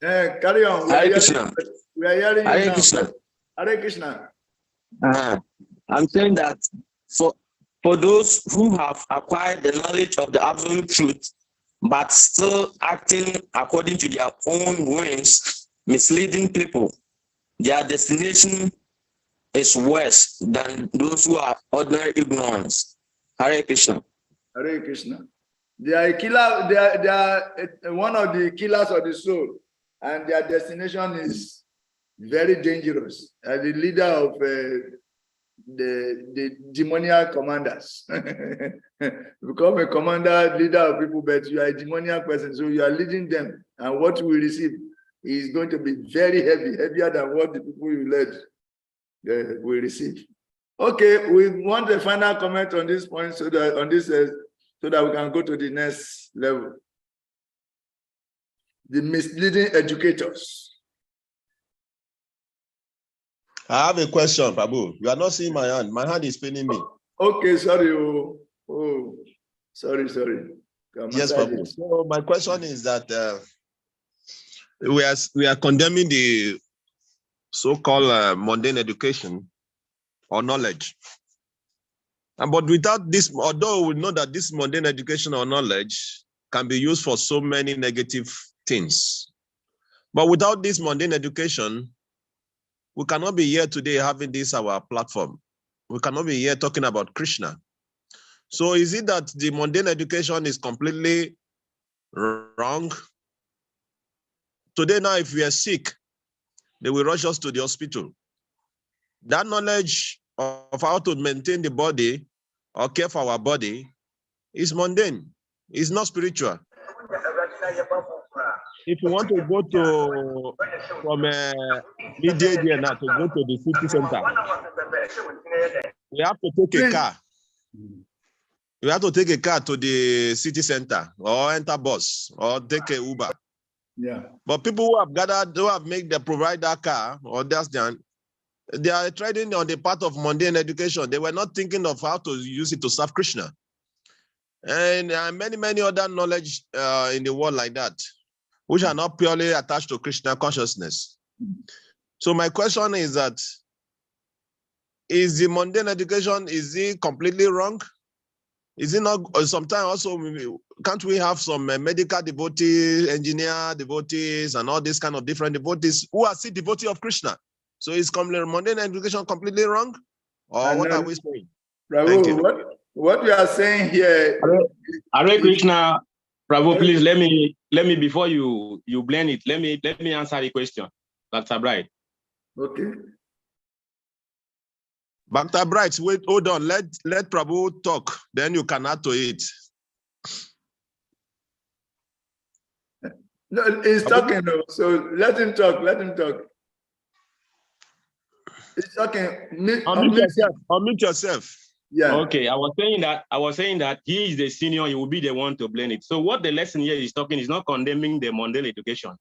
Speaker 1: Carry on.
Speaker 5: Hare Krishna.
Speaker 1: We are hearing you
Speaker 5: Hare
Speaker 1: now.
Speaker 5: Krishna.
Speaker 1: Hare Krishna.
Speaker 5: I'm saying that for those who have acquired the knowledge of the absolute truth, but still acting according to their own whims, misleading people, their destination is worse than those who are ordinary ignorance. Hare Krishna.
Speaker 1: Hare Krishna. They are a killer. They are one of the killers of the soul, and their destination is very dangerous. As the leader of the demoniac commanders. Become a commander, leader of people, but you are a demoniac person, so you are leading them, and what you will receive is going to be very heavy, heavier than what the people you led will receive. Okay, we want a final comment on this point, so that we can go to the next level. The misleading educators.
Speaker 7: I have a question, Prabhu. You are not seeing my hand. My hand is paining me.
Speaker 1: Okay, sorry. Sorry.
Speaker 7: Yes, Prabhu. So my question is that we are condemning the so-called mundane education or knowledge. But without this, although we know that this mundane education or knowledge can be used for so many negative things, but without this mundane education, we cannot be here today having this our platform. We cannot be here talking about Krishna. So is it that the mundane education is completely wrong. Today now, if we are sick, they will rush us to the hospital. That knowledge of how to maintain the body or care for our body is mundane. It's not spiritual. If you want to go to from midday there now to go to the city center, we have to take a car. You have to take a car to the city center or enter bus or take a Uber.
Speaker 1: Yeah.
Speaker 7: But people who have gathered, who have made the provide that car or that's done, they are trading on the part of mundane education. They were not thinking of how to use it to serve Krishna. And many other knowledge in the world like that, which are not purely attached to Krishna consciousness. So my question is that, is the mundane education, is it completely wrong? Is it not, sometimes also, can't we have some medical devotees, engineer devotees, and all these kind of different devotees who are still devotee of Krishna? So is mundane education completely wrong? Or what are we saying? Thank you.
Speaker 1: What we are saying here.
Speaker 2: Hare Krishna, Prabhu, please let me before you blend it, let me answer the question. Dr. Bright.
Speaker 1: Okay.
Speaker 7: Dr. Bright, wait, hold on. Let Prabhu talk, then you can add to it.
Speaker 1: No, he's talking though, so let him talk. Let him talk. He's talking.
Speaker 7: Unmute yourself.
Speaker 1: Yeah.
Speaker 2: Okay, I was saying that he is the senior, he will be the one to blend it. So what the lesson here is talking is not condemning the mundane education.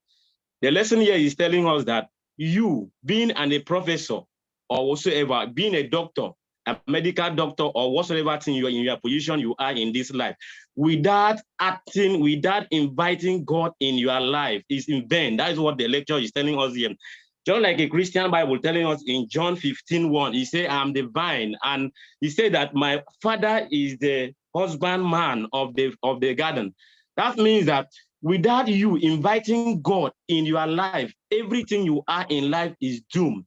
Speaker 2: The lesson here is telling us that you, being a professor or whatsoever, being a doctor, a medical doctor or whatsoever thing you are in your position you are in this life, without acting, without inviting God in your life is in vain. That is what the lecture is telling us here. Just like a Christian Bible telling us in John 15:1, he said, I'm the vine. And he said that my father is the husbandman of the garden. That means that without you inviting God in your life, everything you are in life is doomed.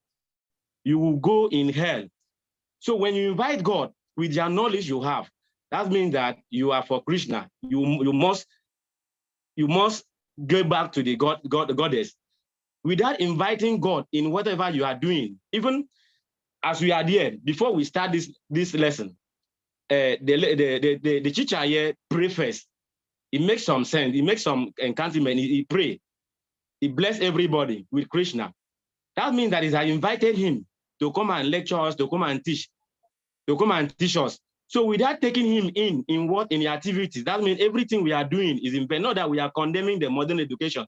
Speaker 2: You will go in hell. So when you invite God with your knowledge you have, that means that you are for Krishna. You must go back to the goddess. Without inviting God in whatever you are doing, even as we are there, before we start this lesson, the teacher here pray first. It makes some sense. He makes some encouragement. He pray. He bless everybody with Krishna. That means that I invited him to come and lecture us, to come and teach us. So without taking him in the activities, that means everything we are doing is in vain. Not that we are condemning the modern education.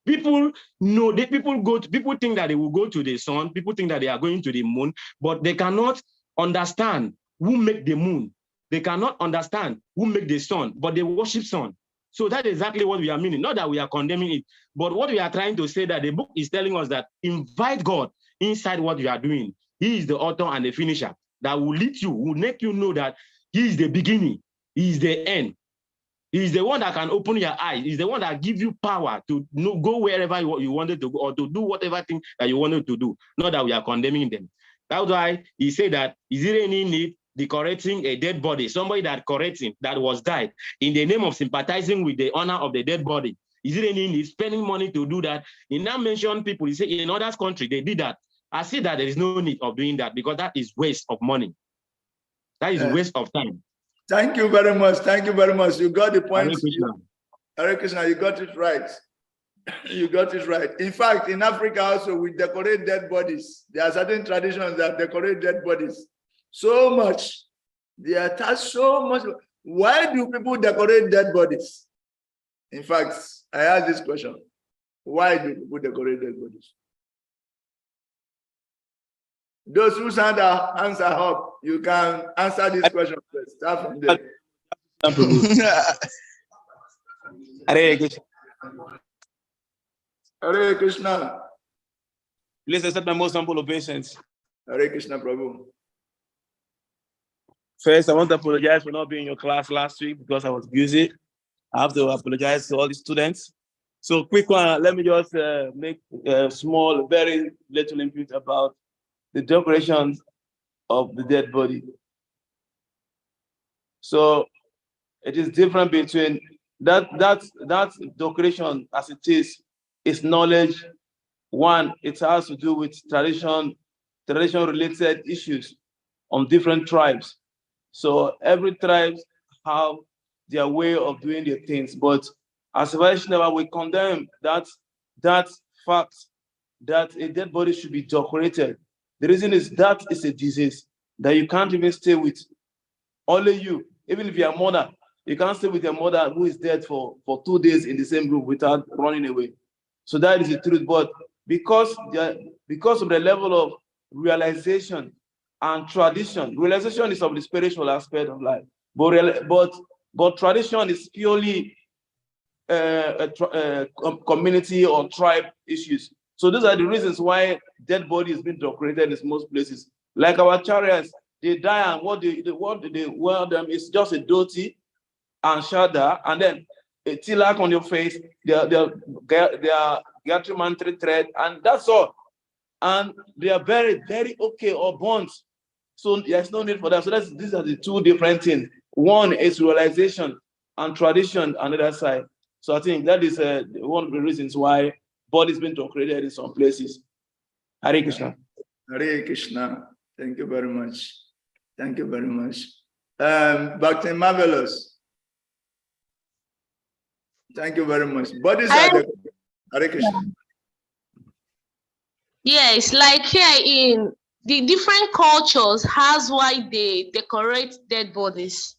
Speaker 2: People know that people think that they will go to the sun, people think that they are going to the moon, but they cannot understand who make the moon. They cannot understand who make the sun, but they worship sun. So that's exactly what we are meaning. Not that we are condemning it, but what we are trying to say that the book is telling us that invite God inside what you are doing. He is the author and the finisher that will lead you, will make you know that he is the beginning, he is the end. He's the one that can open your eyes. He's the one that gives you power to go wherever you wanted to go or to do whatever thing that you wanted to do. Not that we are condemning them. That's why he said that, is there any need decorating a dead body? Somebody that correcting, that was died, in the name of sympathizing with the honor of the dead body. Is there any need spending money to do that? He now mentioned people, he said in other countries, they did that. I see that there is no need of doing that because that is waste of money. That is waste of time.
Speaker 1: Thank you very much. Thank you very much. You got the point.
Speaker 2: Hare Krishna.
Speaker 1: Hare Krishna, you got it right. You got it right. In fact, in Africa also, we decorate dead bodies. There are certain traditions that decorate dead bodies so much. They attach so much. Why do people decorate dead bodies? In fact, I asked this question. Why do people decorate dead bodies? Those who send their answer up, you can answer this question first. Start from there.
Speaker 8: Hare Krishna.
Speaker 1: Hare Krishna.
Speaker 8: Please accept my most humble obeisance.
Speaker 1: Hare Krishna, Prabhu.
Speaker 8: First, I want to apologize for not being in your class last week because I was busy. I have to apologize to all the students. So quick one, let me just make a small, very little input about the decoration of the dead body. So it is different between that decoration as it is knowledge. One, it has to do with tradition-related issues on different tribes. So every tribe have their way of doing their things. But as Vaishnava, we condemn that fact that a dead body should be decorated. The reason is that is a disease that you can't even stay with. Only you, even if you're a mother, you can't stay with your mother who is dead for 2 days in the same room without running away. So that is the truth. But because of the level of realization and tradition, realization is of the spiritual aspect of life, but tradition is purely community or tribe issues. So those are the reasons why dead body is being decorated in most places. Like our chariots, they die, and what they wear them is just a dhoti and shada, and then a tilak on your face. They are Gayatri mantra thread, and that's all. And they are very, very okay or burnt. So there's no need for that. So these are the two different things. One is realization and tradition on the other side. So I think that is one of the reasons why bodies being created in some places. Hare Krishna.
Speaker 1: Hare Krishna. Thank you very much. Thank you very much. Bhakti Marvelous. Thank you very much. Bodies are the Hare Krishna.
Speaker 9: Yes, like here in the different cultures has why they decorate dead bodies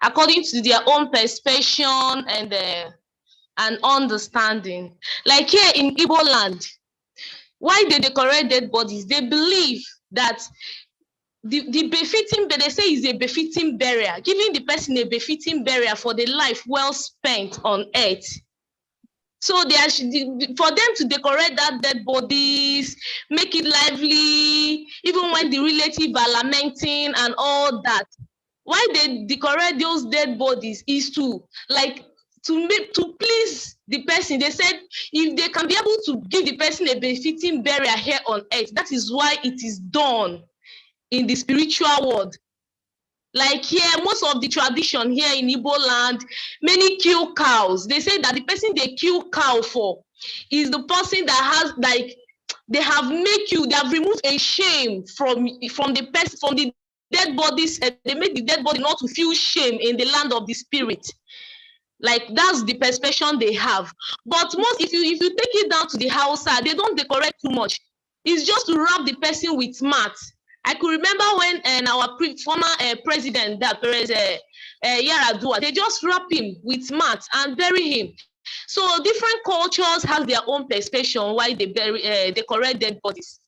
Speaker 9: according to their own perception and understanding. Like here in Igbo land, why they decorate dead bodies, they believe that the befitting, they say is a befitting burial, giving the person a befitting burial for the life well spent on earth. So for them to decorate that dead bodies, make it lively, even when the relatives are lamenting and all that. Why they decorate those dead bodies is to please the person. They said if they can be able to give the person a befitting burial here on earth, that is why it is done in the spiritual world. Like here, most of the tradition here in Igbo land, many kill cows. They say that the person they kill cow for is the person that has, like, they have removed a shame from the person, from the dead bodies. They make the dead body not to feel shame in the land of the spirit. Like that's the perception they have. But if you take it down to the house side, they don't decorate too much. It's just to wrap the person with mat. I could remember when our former president, that Yaradua, they just wrap him with mat and bury him. So different cultures have their own perception why they decorate dead bodies.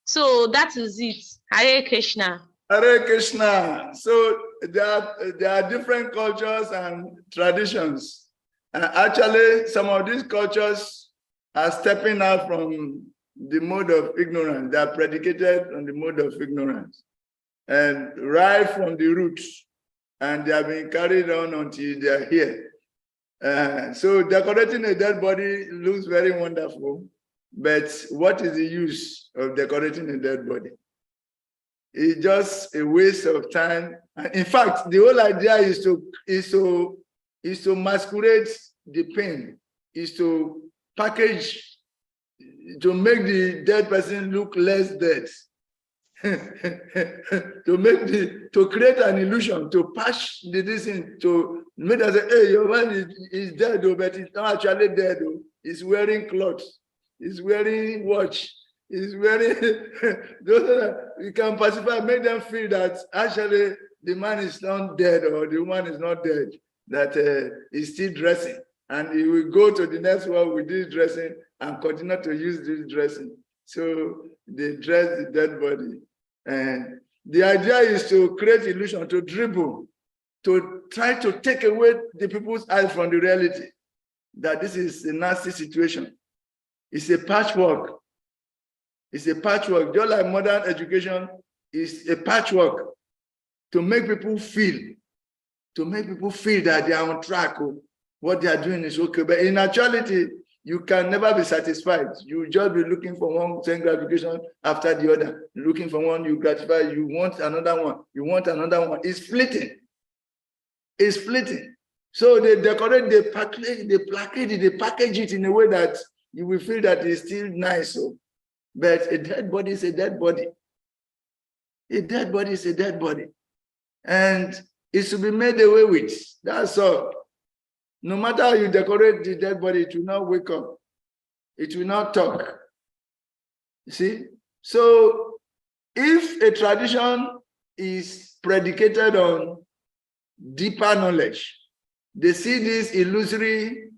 Speaker 9: So that is it. Hare Krishna.
Speaker 1: Hare Krishna. So there are different cultures and traditions. Actually, some of these cultures are stepping out from the mode of ignorance. They are predicated on the mode of ignorance and right from the roots, and they have been carried on until they are here. So decorating a dead body looks very wonderful, but what is the use of decorating a dead body? It's just a waste of time. And in fact, the whole idea is to masquerade the pain, is to package, to make the dead person look less dead, to create an illusion, to patch the disease, to make us say, hey, your man is dead, but he's not actually dead. He's wearing clothes, he's wearing watch, he's wearing you can pacify, make them feel that actually the man is not dead or the woman is not dead, that he's still dressing. And he will go to the next one with this dressing and continue to use this dressing. So they dress the dead body. And the idea is to create illusion, to dribble, to try to take away the people's eyes from the reality, that this is a nasty situation. It's a patchwork. It's a patchwork. Just like modern education is a patchwork to make people feel that they are on track. What they are doing is okay, but in actuality, you can never be satisfied. You just be looking for one same gratification after the other. Looking for one, you gratify, you want another one, you want another one. It's fleeting. It's fleeting. So they decorate, they package it, they package it in a way that you will feel that it's still nice. So, but a dead body is a dead body. A dead body is a dead body. And it should be made away with. That's all. No matter how you decorate the dead body, it will not wake up. It will not talk. You see? So if a tradition is predicated on deeper knowledge, they see this illusory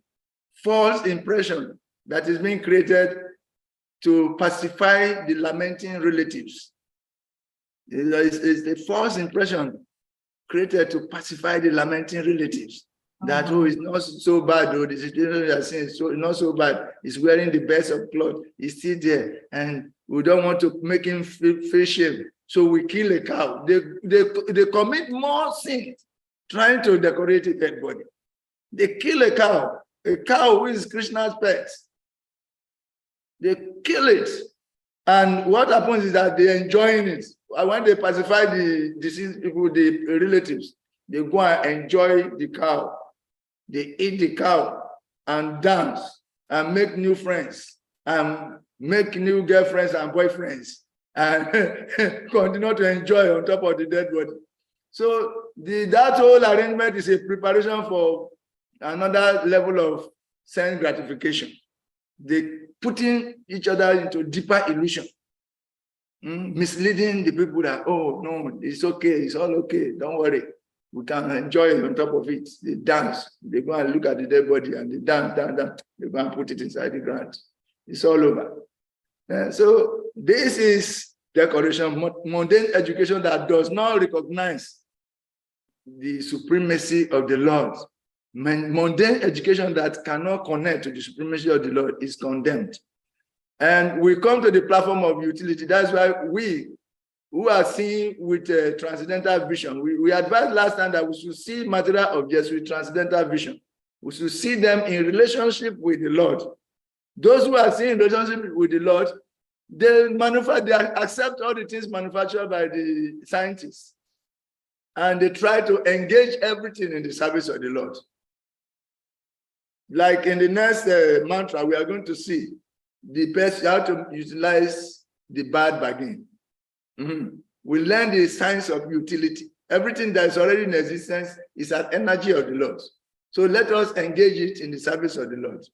Speaker 1: false impression that is being created to pacify the lamenting relatives. It's a false impression created to pacify the lamenting relatives. That, oh, it's not so bad, though, the situation we are seeing is not so bad. He's wearing the best of clothes, he's still there, and we don't want to make him feel shame. So we kill a cow. They commit more sins trying to decorate a dead body. They kill a cow who is Krishna's pet. They kill it. And what happens is that they're enjoying it. When they pacify the deceased people, the relatives, they go and enjoy the cow. They eat the cow and dance and make new friends and make new girlfriends and boyfriends and continue to enjoy on top of the dead body. So that whole arrangement is a preparation for another level of sense gratification. They putting each other into deeper illusion, misleading the people that, oh, no, it's okay, it's all okay, don't worry. We can enjoy it on top of it. They dance, they go and look at the dead body and they dance, they go and put it inside the ground. It's all over. So this is decoration, mundane education that does not recognize the supremacy of the Lord. Mundane education that cannot connect to the supremacy of the Lord is condemned. And we come to the platform of utility. That's why we, who are seeing with transcendental vision, we advised last time that we should see material objects with transcendental vision. We should see them in relationship with the Lord. Those who are seeing in relationship with the Lord, they accept all the things manufactured by the scientists. And they try to engage everything in the service of the Lord. Like in the next mantra, we are going to see the best how to utilize the bad bargain. We learn the science of utility. Everything that is already in existence is an energy of the Lord. So let us engage it in the service of the Lord.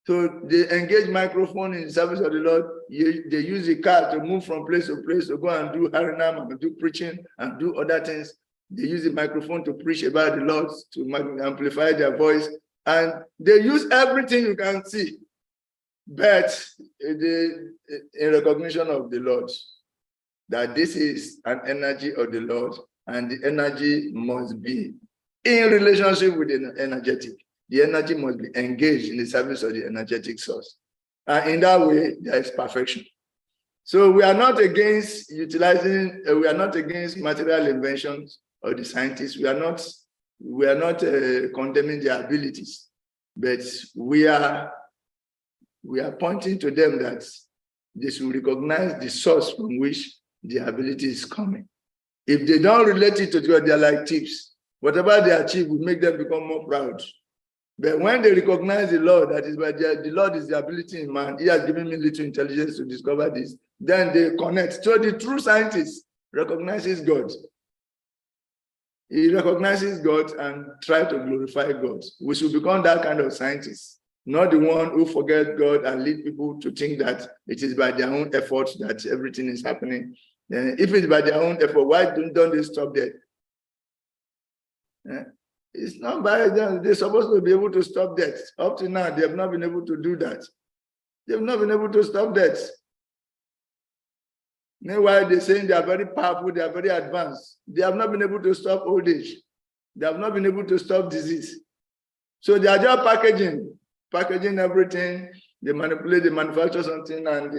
Speaker 1: So they engage microphone in the service of the Lord. They use the car to move from place to place to go and do harinam and do preaching and do other things. They use the microphone to preach about the Lord, to amplify their voice. And they use everything you can see, but in recognition of the Lord, that this is an energy of the Lord, and the energy must be in relationship with the energetic. The energy must be engaged in the service of the energetic source. And in that way, there is perfection. So we are not against utilizing, we are not against material inventions of the scientists. We are not condemning their abilities, but we are pointing to them that they should recognize the source from which the ability is coming. If they don't relate it to God, they are like thieves. Whatever they achieve will make them become more proud. But when they recognize the Lord, that is why the Lord is the ability in man, he has given me little intelligence to discover this, then they connect. So the true scientist recognizes God. He recognizes God and tries to glorify God. We should become that kind of scientist, not the one who forgets God and lead people to think that it is by their own efforts that everything is happening. If it's by their own effort, why don't they stop there? It's not by them. They're supposed to be able to stop that. Up to now, they have not been able to do that. They have not been able to stop that. Meanwhile, they're saying they are very powerful, they are very advanced. They have not been able to stop old age. They have not been able to stop disease. So they are just packaging everything. They manipulate, they manufacture something, and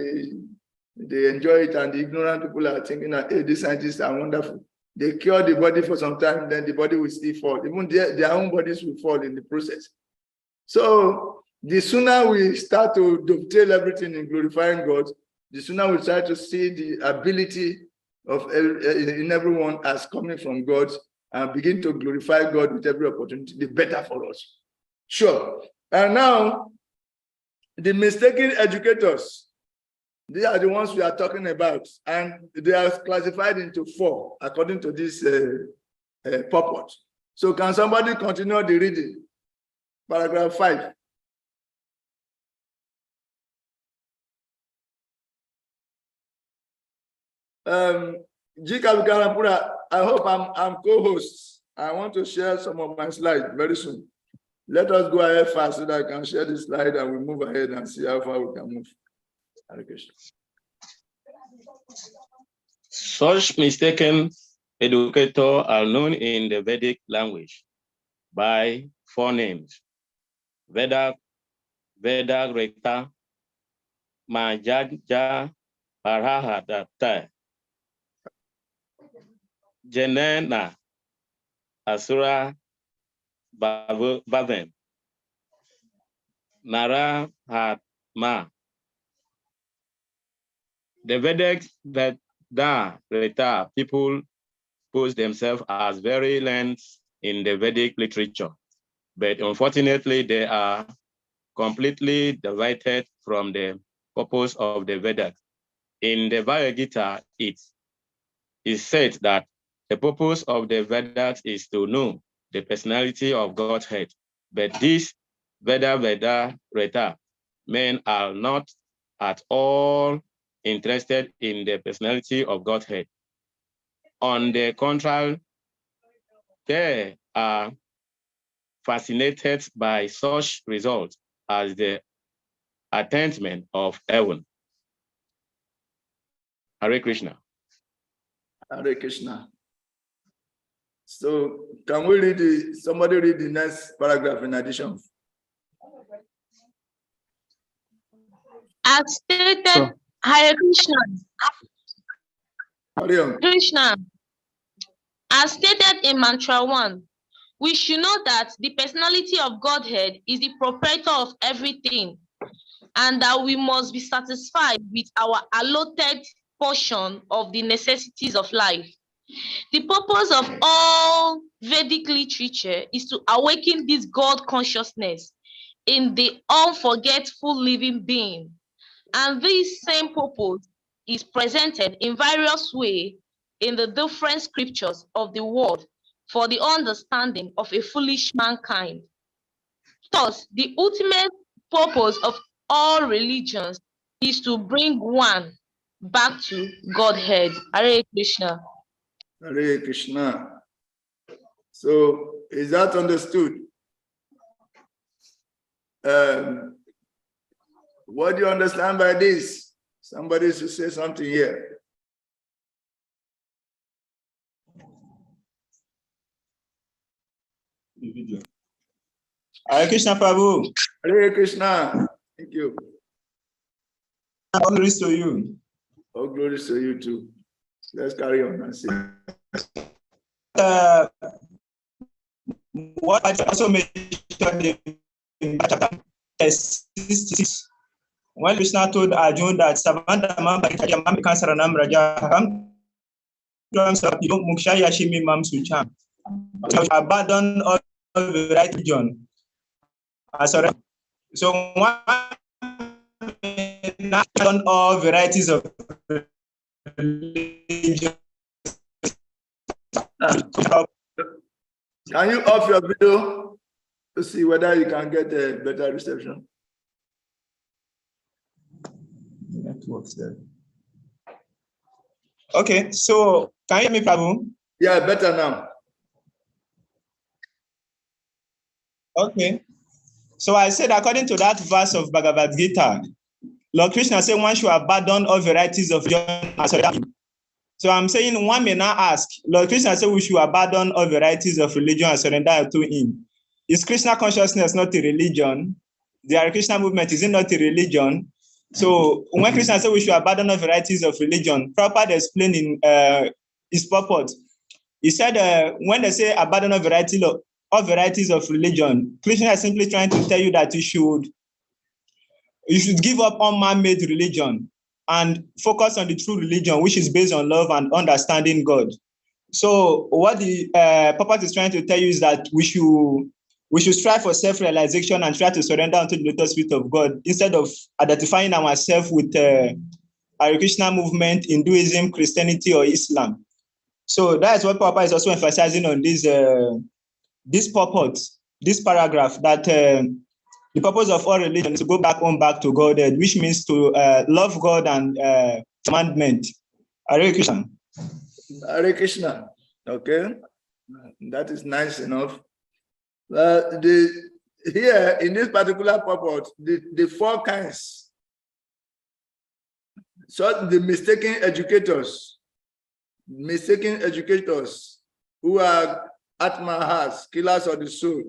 Speaker 1: they enjoy it. And the ignorant people are thinking that, hey, these scientists are wonderful. They cure the body for some time, then the body will still fall. Even their own bodies will fall in the process. So the sooner we start to dovetail everything in glorifying God, the sooner we try to see the ability of in everyone as coming from God, and begin to glorify God with every opportunity, the better for us. Sure. And now, the mistaken educators, they are the ones we are talking about, and they are classified into 4 according to this purport. So can somebody continue the reading? Paragraph 5. Jika Vikarampura, I hope I'm co-host. I want to share some of my slides very soon. Let us go ahead fast so that I can share this slide and we move ahead and see how far we can move.
Speaker 2: Such mistaken educators are known in the Vedic language by 4 names: Veda, Reta, Majaja, Parahadata, Janana, Asura, Bhavan, Narahatma. The Vedic Veda Reta people pose themselves as very learned in the Vedic literature, but unfortunately they are completely divided from the purpose of the Vedas. In the Bhagavad Gita, it is said that the purpose of the Vedas is to know the personality of Godhead, but these Veda Reta men are not at all interested in the personality of Godhead. On the contrary, they are fascinated by such results as the attainment of heaven. Hare Krishna.
Speaker 1: Hare Krishna. So can we read somebody read the next paragraph in addition?
Speaker 9: As stated, Hare Krishna. Krishna. As stated in Mantra 1, we should know that the personality of Godhead is the proprietor of everything, and that we must be satisfied with our allotted portion of the necessities of life. The purpose of all Vedic literature is to awaken this God consciousness in the unforgetful living being. And this same purpose is presented in various ways in the different scriptures of the world for the understanding of a foolish mankind. Thus, the ultimate purpose of all religions is to bring one back to Godhead. Hare Krishna.
Speaker 1: Hare Krishna. So is that understood? What do you understand by this? Somebody should say something here.
Speaker 10: Hare Krishna Prabhu.
Speaker 1: Hare Krishna. Thank you.
Speaker 10: All glories to you.
Speaker 1: All glories to you too. Let's carry on and see.
Speaker 10: What I also mentioned in chapter 66, when Krishna told Arjuna that Savandamam Bhaktajamam Kansaranam Rajaham Mukshaya Shimi Mam Sucham, abandon all the right religion. So one on all varieties of religion.
Speaker 1: Can you off your video to see whether you can get a better reception?
Speaker 10: Networks there. Okay, so can you hear me, Prabhu?
Speaker 1: Yeah, better now.
Speaker 10: Okay. So I said, according to that verse of Bhagavad Gita, Lord Krishna said one should abandon all varieties of religion. So I'm saying one may now ask, Lord Krishna said we should abandon all varieties of religion and surrender to him. Is Krishna consciousness not a religion? The Hare Krishna movement, is it not a religion? So when Krishna said we should abandon all varieties of religion, Prabhupada explained in his purport. He said when they say abandon all varieties of religion, Krishna is simply trying to tell you that you should give up on man-made religion and focus on the true religion, which is based on love and understanding God. So what the Papa is trying to tell you is that we should strive for self-realization and try to surrender unto the Lotus Feet of God instead of identifying ourselves with Hare Krishna movement, Hinduism, Christianity, or Islam. So that is what Papa is also emphasizing on this purport, this paragraph, that the purpose of all religion is to go back to God, which means to love God and commandment. Hare Krishna.
Speaker 1: Hare Krishna. Okay, that is nice enough. Here in this particular purport, the four kinds. So the mistaken educators who are Atmahas, killers of the soul,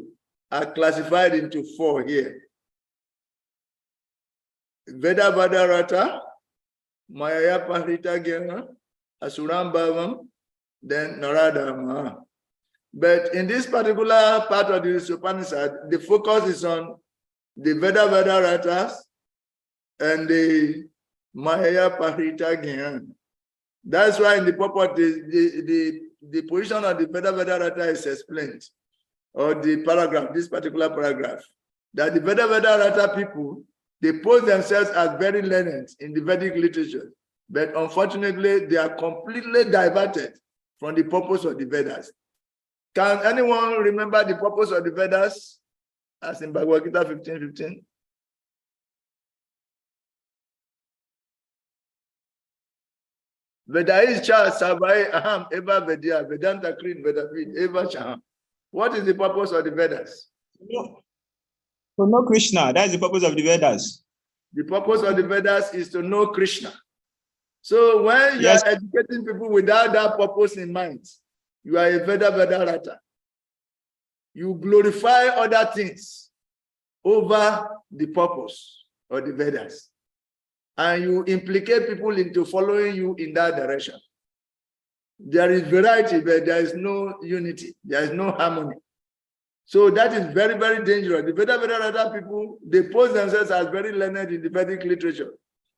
Speaker 1: are classified into four here. Veda Vadarata, Mayaya Pahrita Gyana, Asuram Bhavam, then Naradama. But in this particular part of the ISOPANISHAD, the focus is on the Veda Vadaratas and the Mayaya Pahrita Gyana. That's why in the purport, the position of the Veda Vadarata is explained, or the paragraph, this particular paragraph, that the Veda Vadarata people, they pose themselves as very learned in the Vedic literature, but unfortunately, they are completely diverted from the purpose of the Vedas. Can anyone remember the purpose of the Vedas, as in Bhagavad Gita 15:15? Vedaicha Savai Aham Eva Vedya Vedanta Krit Vedavid Eva Shaham. What is the purpose of the Vedas?
Speaker 10: To know Krishna, that is the purpose of the Vedas.
Speaker 1: The purpose of the Vedas is to know Krishna. So when you are educating people without that purpose in mind, you are a Veda Vedarata. You glorify other things over the purpose of the Vedas. And you implicate people into following you in that direction. There is variety, but there is no unity. There is no harmony. So that is very, very dangerous. The Veda Vedarata people, they pose themselves as very learned in the Vedic literature.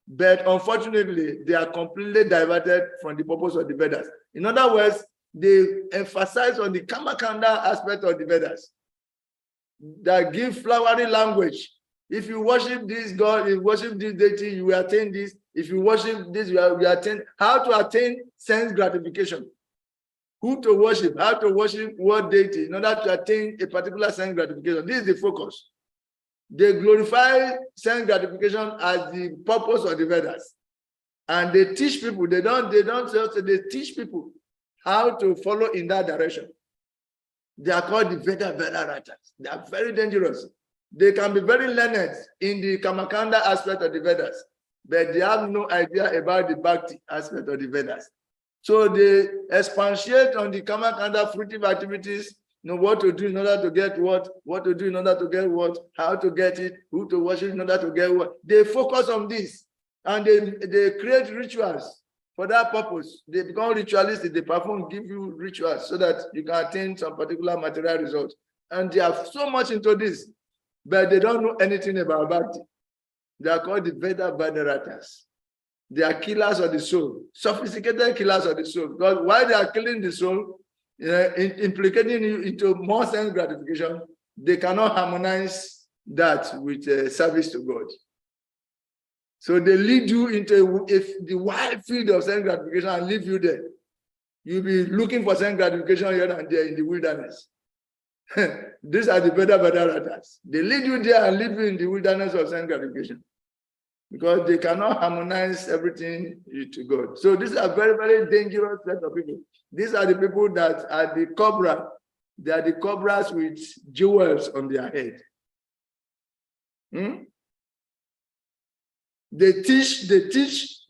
Speaker 1: But unfortunately, they are completely diverted from the purpose of the Vedas. In other words, they emphasize on the Kamakanda aspect of the Vedas that give flowery language. If you worship this God, if you worship this deity, you will attain this. If you worship this, you will attain. How to attain sense gratification. Who to worship, how to worship what deity in order to attain a particular sense gratification. This is the focus. They glorify sense gratification as the purpose of the Vedas. And they teach people, they teach people how to follow in that direction. They are called the Veda Vedaratas. They are very dangerous. They can be very learned in the Kamakanda aspect of the Vedas, but they have no idea about the Bhakti aspect of the Vedas. So they expatiate on the Kamakanda fruitive activities, what to do in order to get what to do in order to get what, how to get it, who to worship in order to get what. They focus on this, and they create rituals for that purpose. They become ritualistic. They perform, give you rituals so that you can attain some particular material results. And they are so much into this, but they don't know anything about Bhakti. They are called the Veda Vadaratas. They are killers of the soul, sophisticated killers of the soul. Because while they are killing the soul, implicating you into more sense gratification, they cannot harmonize that with service to God. So they lead you into the wild field of sense gratification and leave you there. You'll be looking for sense gratification here and there in the wilderness. These are the Veda Vedaratas. They lead you there and leave you in the wilderness of sense gratification, because they cannot harmonize everything to God. So these are very, very dangerous set of people. These are the people that are the cobra. They are the cobras with jewels on their head. They teach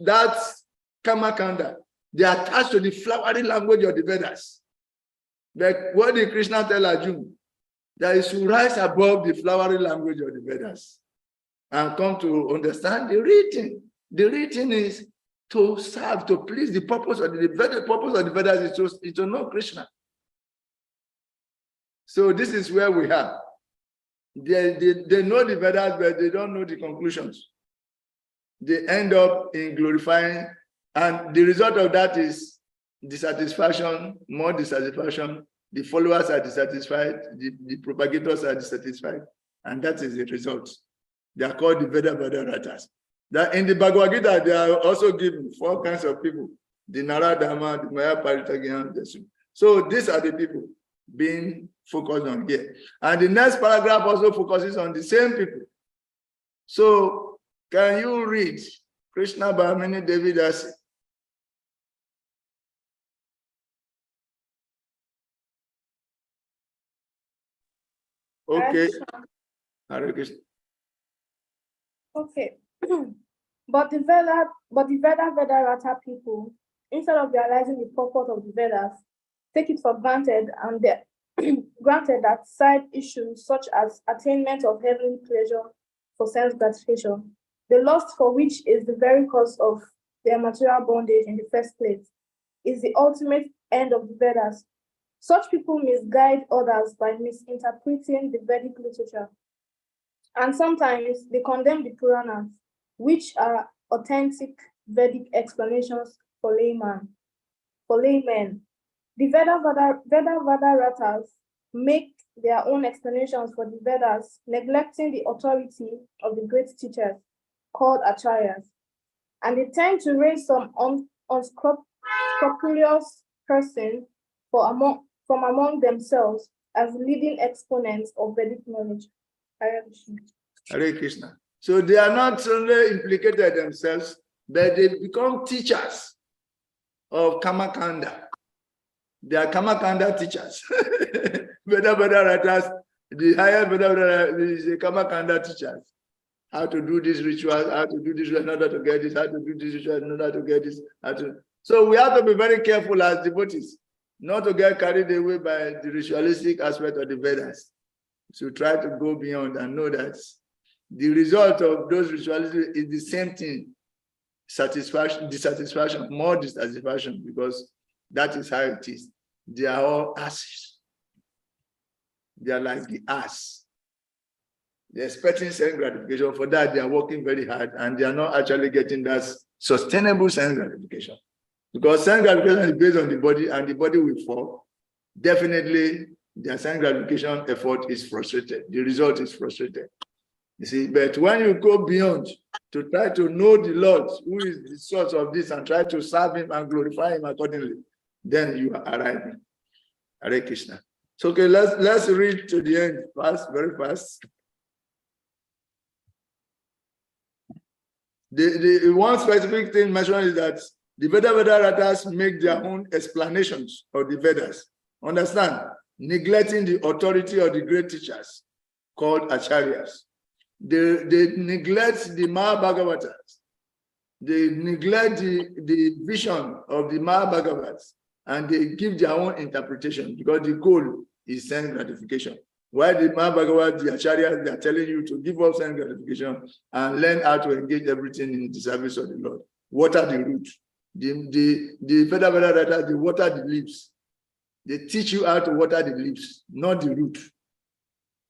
Speaker 1: that Kamakanda. They are attached to the flowery language of the Vedas. Like what did Krishna tell Arjuna? That is to rise above the flowery language of the Vedas and come to understand the written. The written is to serve, to please the purpose of the purpose of the Vedas is to know Krishna. So this is where we are. They know the Vedas, but they don't know the conclusions. They end up in glorifying, and the result of that is dissatisfaction, more dissatisfaction. The followers are dissatisfied, the propagators are dissatisfied, and that is the result. They are called the Veda Ratas. That in the Bhagavad Gita, they are also given 4 kinds of people: the Naradama, the Maya Paritagyan. So these are the people being focused on here. And the next paragraph also focuses on the same people. So can you read Krishna Bhamini Devi Dasi? Okay. Hare Krishna.
Speaker 11: Okay. But the Veda people, instead of realizing the purport of the Vedas, take it for granted and granted that side issues such as attainment of heavenly pleasure for sense gratification, the lust for which is the very cause of their material bondage in the first place, is the ultimate end of the Vedas. Such people misguide others by misinterpreting the Vedic literature. And sometimes they condemn the Puranas, which are authentic Vedic explanations for laymen. The Veda Ratas make their own explanations for the Vedas, neglecting the authority of the great teachers called Acharyas. And they tend to raise some unscrupulous person from among themselves as leading exponents of Vedic knowledge.
Speaker 1: Hare Krishna. So they are not only implicated themselves, but they become teachers of Kamakanda. They are Kamakanda teachers. Veda Ratas, the higher Veda is the Kamakanda teachers. How to do this ritual, how to do this in order to get this, how to do this ritual in order to get this. So we have to be very careful as devotees, not to get carried away by the ritualistic aspect of the Vedas. So try to go beyond and know that the result of those rituals is the same thing: satisfaction, dissatisfaction, more dissatisfaction, because that is how it is. They are all asses. They are like the ass. They're expecting sense gratification. For that, they are working very hard, and they are not actually getting that sustainable sense gratification. Because sense gratification is based on the body, and the body will fall. Definitely, their sense gratification effort is frustrated. The result is frustrated. You see, but when you go beyond to try to know the Lord, who is the source of this, and try to serve him and glorify him accordingly, then you are arriving. Hare Krishna. So okay, let's read to the end fast, very fast. The one specific thing mentioned is that the Veda Ratas make their own explanations of the Vedas. Understand? Neglecting the authority of the great teachers called Acharyas. They neglect the Mahabhagavatas. They neglect the vision of the Mahabhagavats, and they give their own interpretation because the goal is sense gratification. While the Mahabhagavats, the Acharyas, they are telling you to give up sense gratification and learn how to engage everything in the service of the Lord. Water the root. The Veda Ratas, they water the leaves. They teach you how to water the leaves, not the root.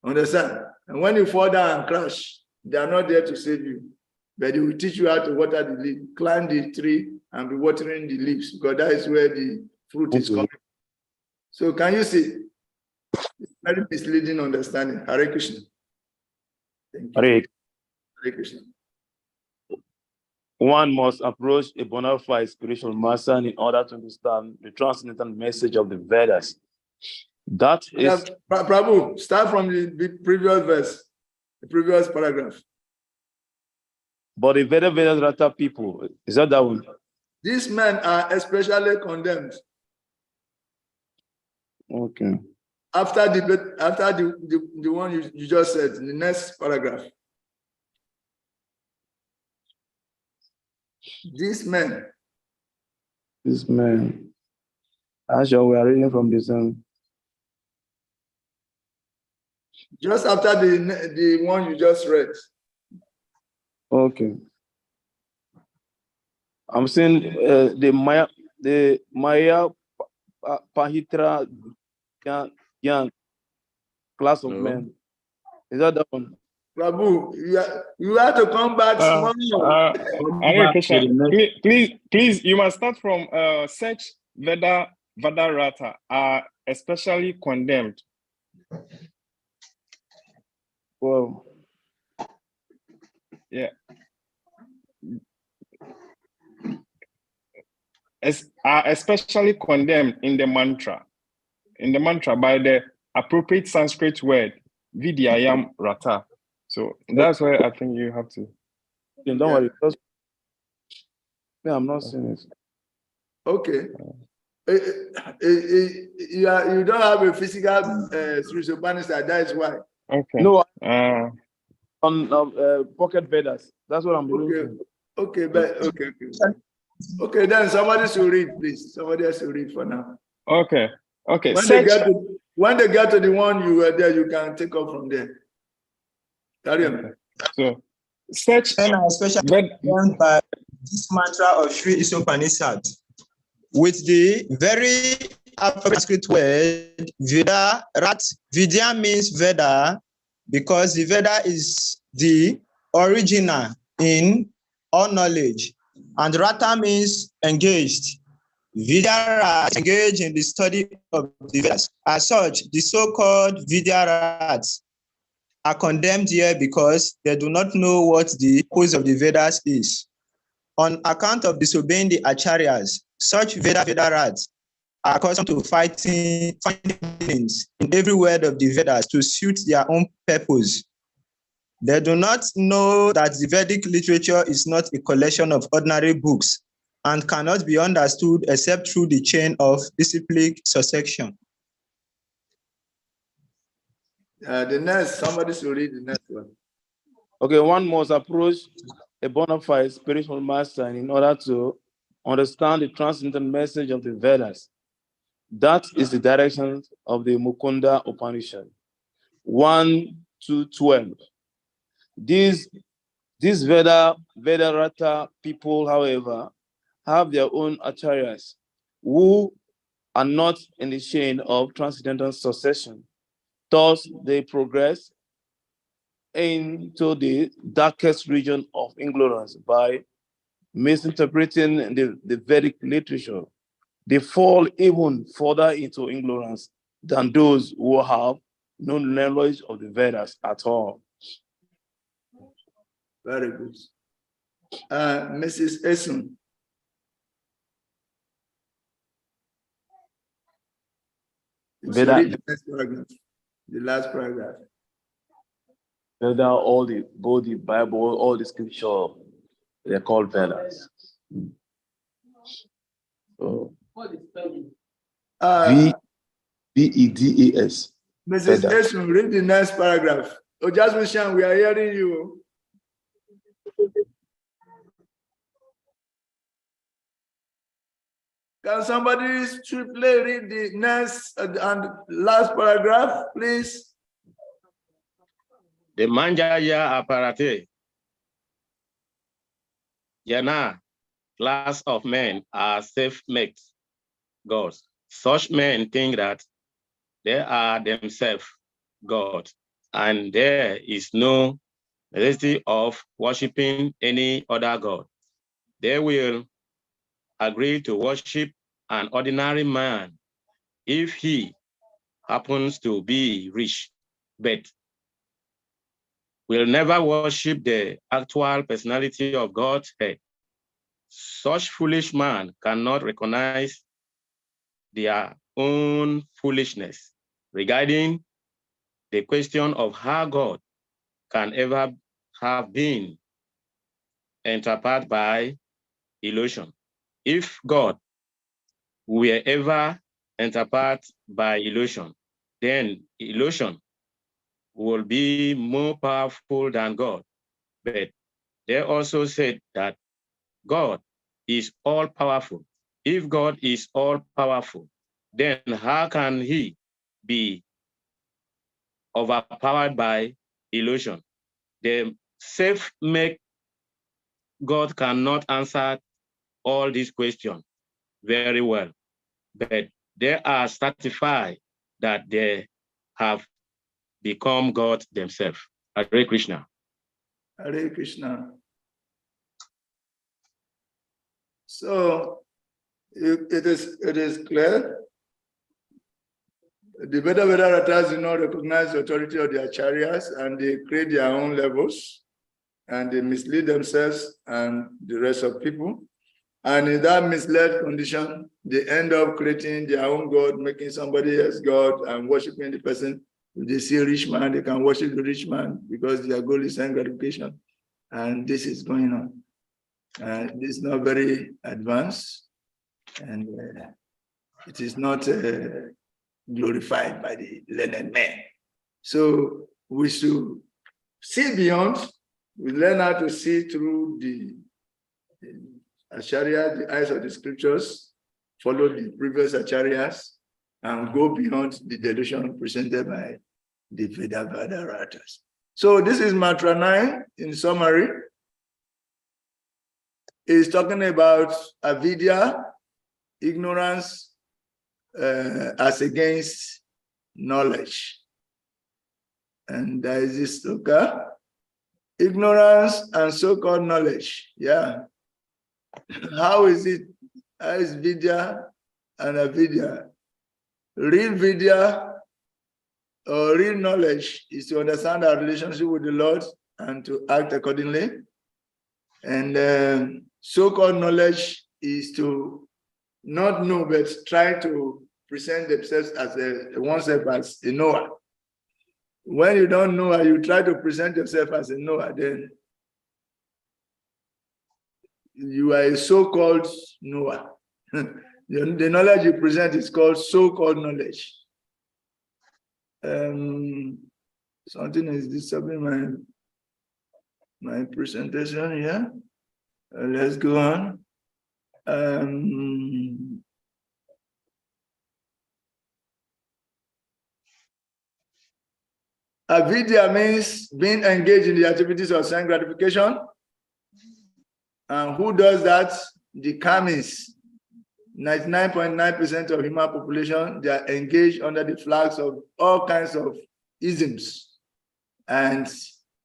Speaker 1: Understand? And when you fall down and crash, they are not there to save you, but they will teach you how to water the leaf, climb the tree and be watering the leaves, because that is where the fruit is coming. So can you see? It's very misleading understanding. Hare Krishna. Thank you. Hare Krishna.
Speaker 8: One must approach a bona fide spiritual master in order to understand the transcendental message of the Vedas. That is...
Speaker 1: Prabhu, start from the previous verse, the previous paragraph.
Speaker 8: But the Veda Rata people, is that one?
Speaker 1: These men are especially condemned.
Speaker 8: Okay.
Speaker 1: After the one you just said, in the next paragraph. These men.
Speaker 8: Actually, we are reading from this.
Speaker 1: Just after the one you just read.
Speaker 8: Okay. I'm saying the Maya Pahitra young class of men. Is that one?
Speaker 1: Prabhu, you have to come back small.
Speaker 4: Hare Krishna. Please, you must start from search Vedarata are especially condemned.
Speaker 8: Well,
Speaker 4: Yeah. Are especially condemned in the mantra by the appropriate Sanskrit word Vidyayam Rata. So that's why I think you have to.
Speaker 8: don't worry. Just, yeah, I'm not saying it.
Speaker 1: Okay. You don't have a physical Upanishad, that is why.
Speaker 4: Okay.
Speaker 8: No, on pocket Vedas. That's what I'm
Speaker 1: Okay.
Speaker 8: doing.
Speaker 1: Okay, but okay. Okay, then somebody should read, please. Somebody else should read for now.
Speaker 4: Okay.
Speaker 1: When they get to the one you were there, you can take off from there. Carry on.
Speaker 4: So search
Speaker 10: And I especially by this mantra of Sri Isopanishad with the very Sanskrit word Veda Rat. Vidya means Veda because the Veda is the original in all knowledge, and Rata means engaged. Vidyarats engage in the study of the Vedas. As such, the so-called Vidyarats are condemned here because they do not know what the purpose of the Vedas is. On account of disobeying the Acharyas, such Vedarats are accustomed to finding meanings in every word of the Vedas to suit their own purpose. They do not know that the Vedic literature is not a collection of ordinary books and cannot be understood except through the chain of disciplic succession.
Speaker 1: The next, somebody should read the next one.
Speaker 8: Okay, one must approach a bona fide spiritual master in order to understand the transcendental message of the Vedas. That is the direction of the Mukunda Upanishad. 1-12. These Vedarata people, however, have their own acharyas who are not in the chain of transcendental succession. Thus, they progress into the darkest region of ignorance by misinterpreting the Vedic literature. They fall even further into ignorance than those who have no knowledge of the Vedas at all.
Speaker 1: Very good. Mrs. Esun. Read the next paragraph, the last paragraph.
Speaker 8: Veda, both the Bible, all the scripture, they're called Vedas. So, V-E-D-A-S.
Speaker 1: Mrs. Esun, read the next paragraph. Oh, Jasmine Shan, we are hearing you. Can somebody strictly read the next and last paragraph, please?
Speaker 2: The Manjaya Aparate. Jana, class of men are self-made gods. Such men think that they are themselves God, and there is no necessity of worshiping any other God. They will agree to worship an ordinary man if he happens to be rich, but will never worship the actual personality of God's head. Such foolish man cannot recognize their own foolishness regarding the question of how God can ever have been interpreted by illusion. If God were ever interpreted by illusion, then illusion will be more powerful than God. But they also said that God is all powerful. If God is all powerful, then how can he be overpowered by illusion? The self-made God cannot answer all these questions very well, but they are satisfied that they have become God themselves. Hare Krishna.
Speaker 1: Hare Krishna. So It is clear. The Veda Ratas do not recognize the authority of the acharyas, and they create their own levels, and they mislead themselves and the rest of people. And in that misled condition, they end up creating their own God, making somebody else God and worshiping the person. If they see a rich man, they can worship the rich man because their goal is gratification. And this is going on. This is not very advanced, and it is not glorified by the learned men. So we should see beyond. We learn how to see through the Acharya, the eyes of the scriptures, follow the previous Acharyas, and go beyond the delusion presented by the Veda Ratas. So this is Mantra 9 in summary. It's talking about avidya, ignorance as against knowledge. And there is this sloka, ignorance and so-called knowledge. Yeah. How is it? How is vidya and avidya? Real vidya or real knowledge is to understand our relationship with the Lord and to act accordingly. And so-called knowledge is to not know, but try to present themselves as oneself as a knower. When you don't know, you try to present yourself as a knower, then you are a so-called knower. The knowledge you present is called so-called knowledge. Something is disturbing my presentation here. Let's go on. Avidya means being engaged in the activities of sense gratification. And who does that? The karmis. 99.9% of human population, they are engaged under the flags of all kinds of isms. And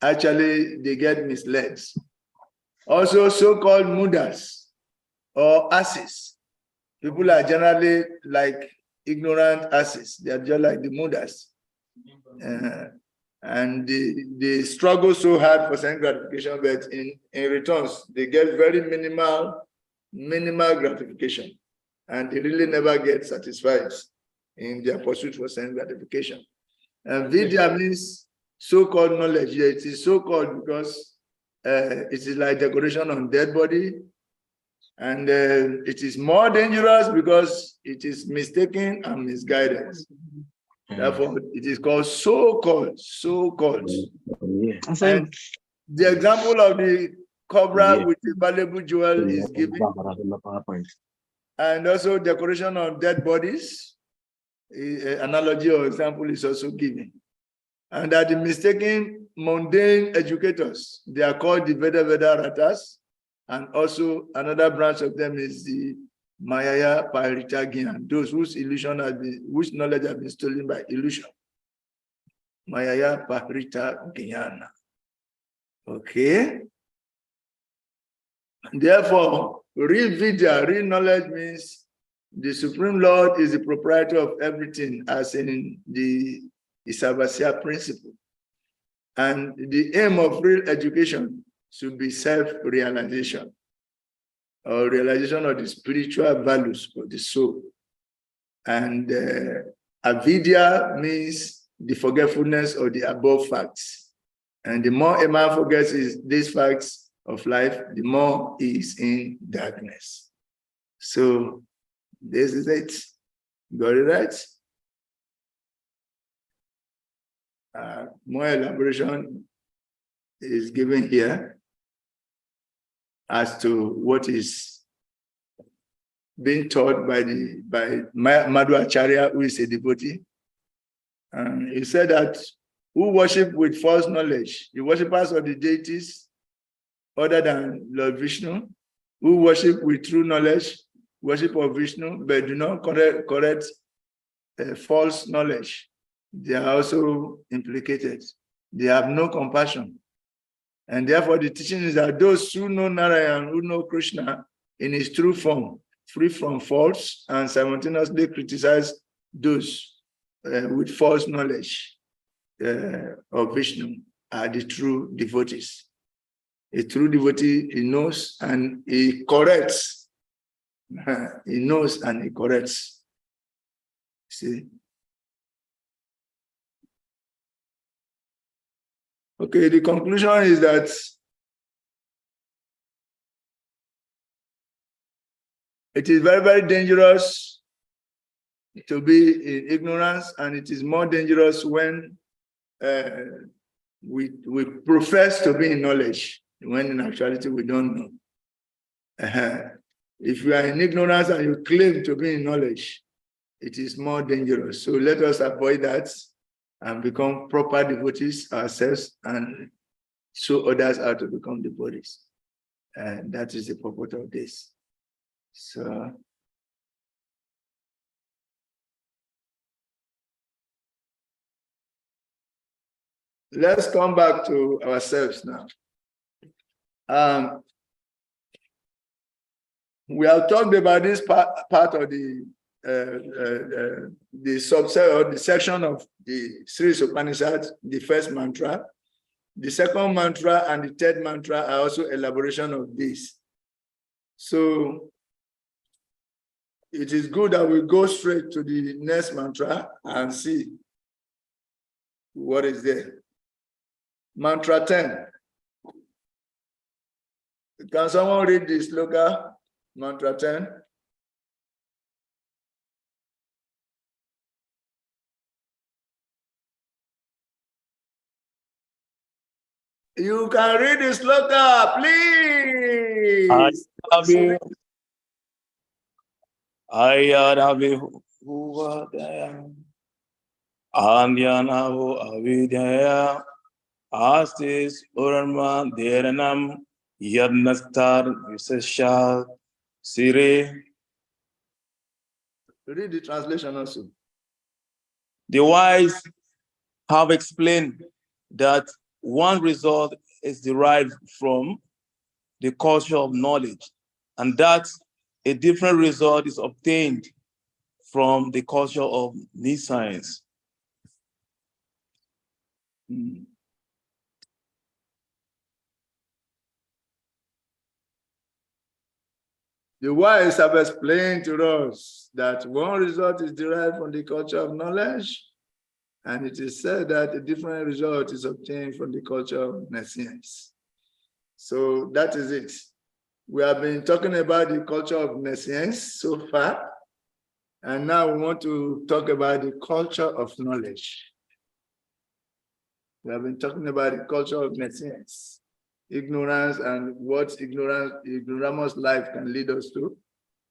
Speaker 1: actually, they get misled. Also, so-called mudas or asses. People are generally like ignorant asses. They are just like the mudas. And they struggle so hard for sense gratification, but in returns, they get very minimal gratification. And they really never get satisfied in their pursuit for sense gratification. And vidya means so-called knowledge. Yeah, it is so-called because it is like decoration on dead body. And it is more dangerous because it is mistaken and misguidance. Therefore, it is called so-called. And the example of the cobra with the valuable jewel is given. And also decoration on dead bodies, analogy or example is also given. And that the mistaken mundane educators, they are called the Veda Ratas. And also another branch of them is the Mayaya Paharita Gyan, those whose knowledge has been stolen by illusion. Mayaya Paharita Gyana. Okay. Therefore, real vidya, real knowledge means the Supreme Lord is the proprietor of everything, as in the Isavasya principle. And the aim of real education should be self-realization, or realization of the spiritual values of the soul. And avidya means the forgetfulness of the above facts. And the more a man forgets these facts of life, the more he is in darkness. So this is it. Got it right? More elaboration is given here as to what is being taught by Madhu Acharya, who is a devotee. He said that who worship with false knowledge, the worshippers of the deities other than Lord Vishnu, who worship with true knowledge, worship of Vishnu, but do not correct false knowledge, they are also implicated. They have no compassion. And therefore the teaching is that those who know Narayan, who know Krishna in his true form, free from faults, and simultaneously criticize those with false knowledge of Vishnu are the true devotees. A true devotee, he knows and he corrects. He knows and he corrects. See? Okay, the conclusion is that it is very, very dangerous to be in ignorance, and it is more dangerous when we profess to be in knowledge, when in actuality we don't know. If you are in ignorance and you claim to be in knowledge, it is more dangerous. So let us avoid that and become proper devotees ourselves and show others how to become devotees. And that is the purpose of this. So let's come back to ourselves now. We have talked about this part of the subset or the section of the Sri Upanishad, the first mantra. The second mantra and the third mantra are also elaboration of this. So it is good that we go straight to the next mantra and see what is there. Mantra 10. Can someone read this sloka? Mantra 10. You can read this sloka, please.
Speaker 8: Andyanavo avidya astis urma deranam yadnastar visesha sire.
Speaker 1: Read the translation also.
Speaker 8: The wise have explained that one result is derived from the culture of knowledge, and that a different result is obtained from the culture of nescience.
Speaker 1: The wise have explained to us that one result is derived from the culture of knowledge, and it is said that a different result is obtained from the culture of nescience. So that is it. We have been talking about the culture of nescience so far, and now we want to talk about the culture of knowledge. We have been talking about the culture of nescience, ignorance, and what ignoramus life can lead us to.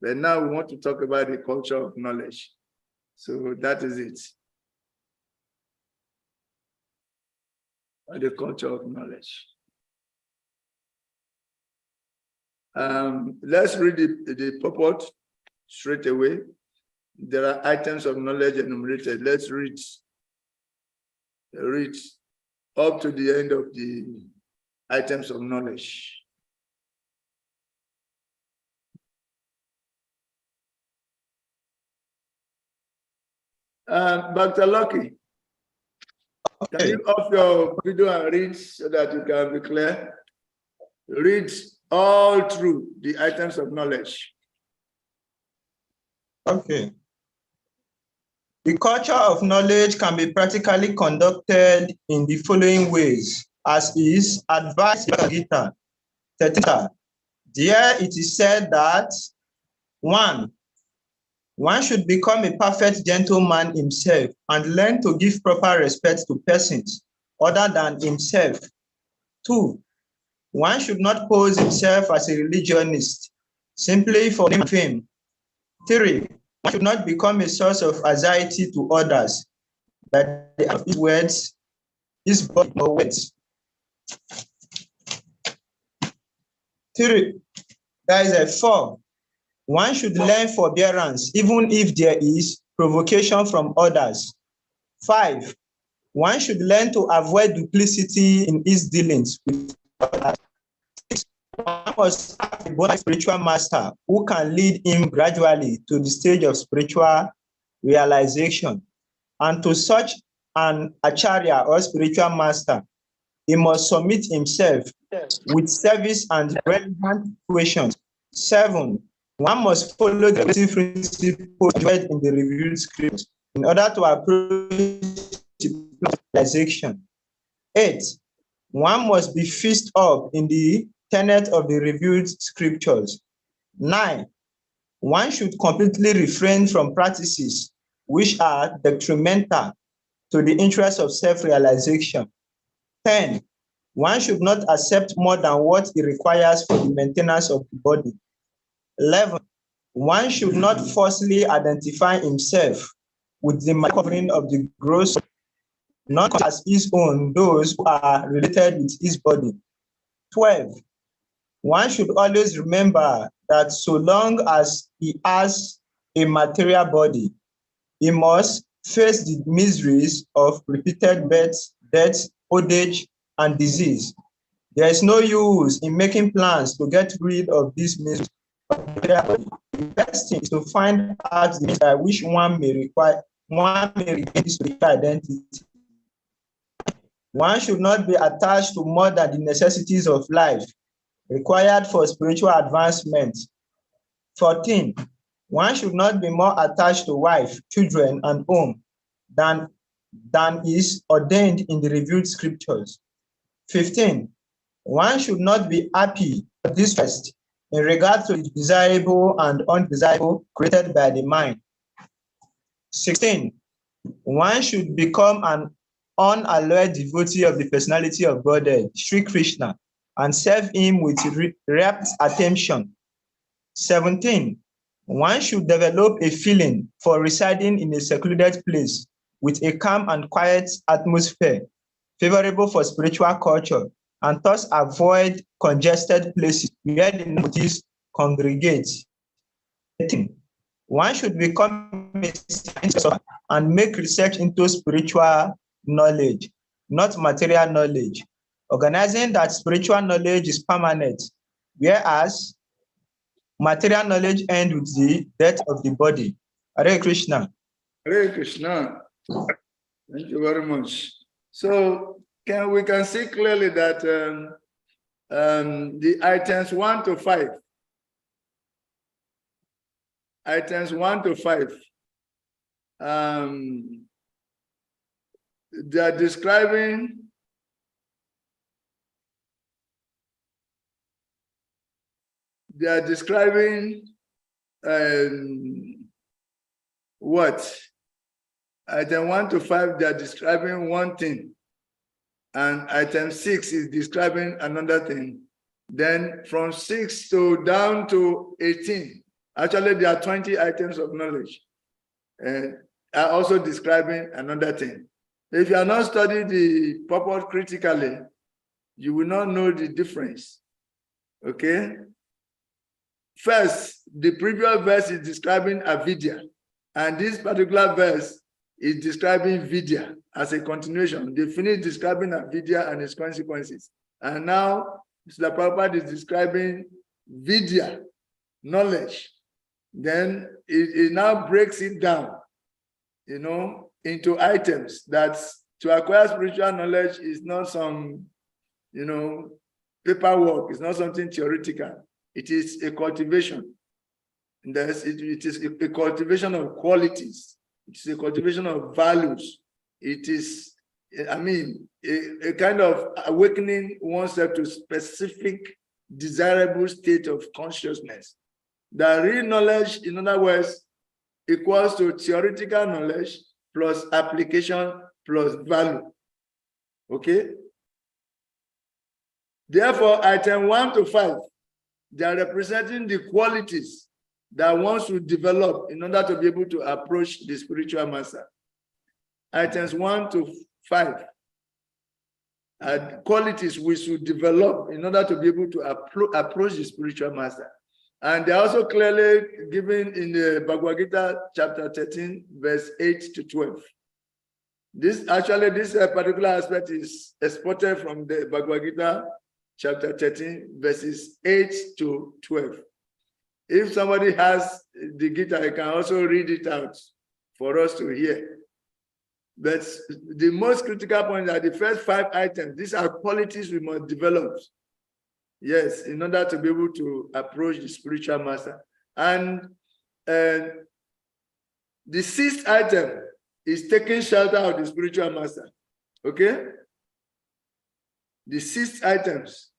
Speaker 1: But now we want to talk about the culture of knowledge. So that is it. The culture of knowledge. Let's read the purport straight away. There are items of knowledge enumerated. Let's read up to the end of the items of knowledge. Dr. Lucky, can you off your video and read so that you can be clear? Read all through the items of knowledge.
Speaker 10: Okay. The culture of knowledge can be practically conducted in the following ways, as is advised in Gita. There it is said that 1. One should become a perfect gentleman himself and learn to give proper respect to persons other than himself. 2. One should not pose himself as a religionist simply for name and fame. 3. One should not become a source of anxiety to others by the of his words, his body or words. 3. That is a 4. One should learn forbearance even if there is provocation from others. 5. One should learn to avoid duplicity in his dealings with others. 6. One must have a bona fide spiritual master who can lead him gradually to the stage of spiritual realization. And to such an acharya or spiritual master, he must submit himself with service and relevant questions. 7. One must follow the basic principles in the revealed scriptures in order to approach realization. 8. One must be fixed up in the tenet of the revealed scriptures. 9. One should completely refrain from practices which are detrimental to the interest of self-realization. 10. One should not accept more than what he requires for the maintenance of the body. 11. One should not falsely identify himself with the covering of the gross, not as his own those who are related with his body. 12. One should always remember that so long as he has a material body, he must face the miseries of repeated births, death, old age, and disease. There is no use in making plans to get rid of these miseries. The best thing is to find out the means by which one may regain this spiritual identity. One should not be attached to more than the necessities of life required for spiritual advancement. 14. One should not be more attached to wife, children, and home than is ordained in the revealed scriptures. 15. One should not be happy or distressed in regard to the desirable and undesirable created by the mind. 16. One should become an unalloyed devotee of the personality of Godhead, Sri Krishna, and serve him with rapt attention. 17. One should develop a feeling for residing in a secluded place with a calm and quiet atmosphere, favorable for spiritual culture, and thus avoid congested places where the devotees congregate. 18. One should become a scientist and make research into spiritual knowledge, not material knowledge, organizing that spiritual knowledge is permanent, whereas material knowledge ends with the death of the body. Hare Krishna.
Speaker 1: Hare Krishna. Thank you very much. So we can see clearly that the items 1 to 5, they are describing what? Item 1 to 5, they are describing one thing. And item 6 is describing another thing. Then from 6 to down to 18, actually there are 20 items of knowledge. And are also describing another thing. If you are not studying the purport critically, you will not know the difference. Okay? First, the previous verse is describing avidya, and this particular verse is describing vidya as a continuation. They finished describing avidya and its consequences. And now, Srila Prabhupada is describing vidya, knowledge. Then it now breaks it down, into items that to acquire spiritual knowledge is not some, paperwork. It's not something theoretical. It is a cultivation. It is a cultivation of qualities. It is a cultivation of values. It is, a kind of awakening oneself to specific desirable state of consciousness. The real knowledge, in other words, equals to theoretical knowledge plus application plus value. Okay? Therefore, item 1 to 5, they are representing the qualities that one should develop in order to be able to approach the spiritual master. Items 1 to 5 are qualities we should develop in order to be able to approach the spiritual master. And they're also clearly given in the Bhagavad Gita, chapter 13, verse 8 to 12. This particular aspect is exported from the Bhagavad Gita, chapter 13, verses 8 to 12. If somebody has the guitar, I can also read it out for us to hear. But the most critical point are the first 5 items. These are qualities we must develop. Yes, in order to be able to approach the spiritual master. And the 6th item is taking shelter of the spiritual master. Okay? The 6 items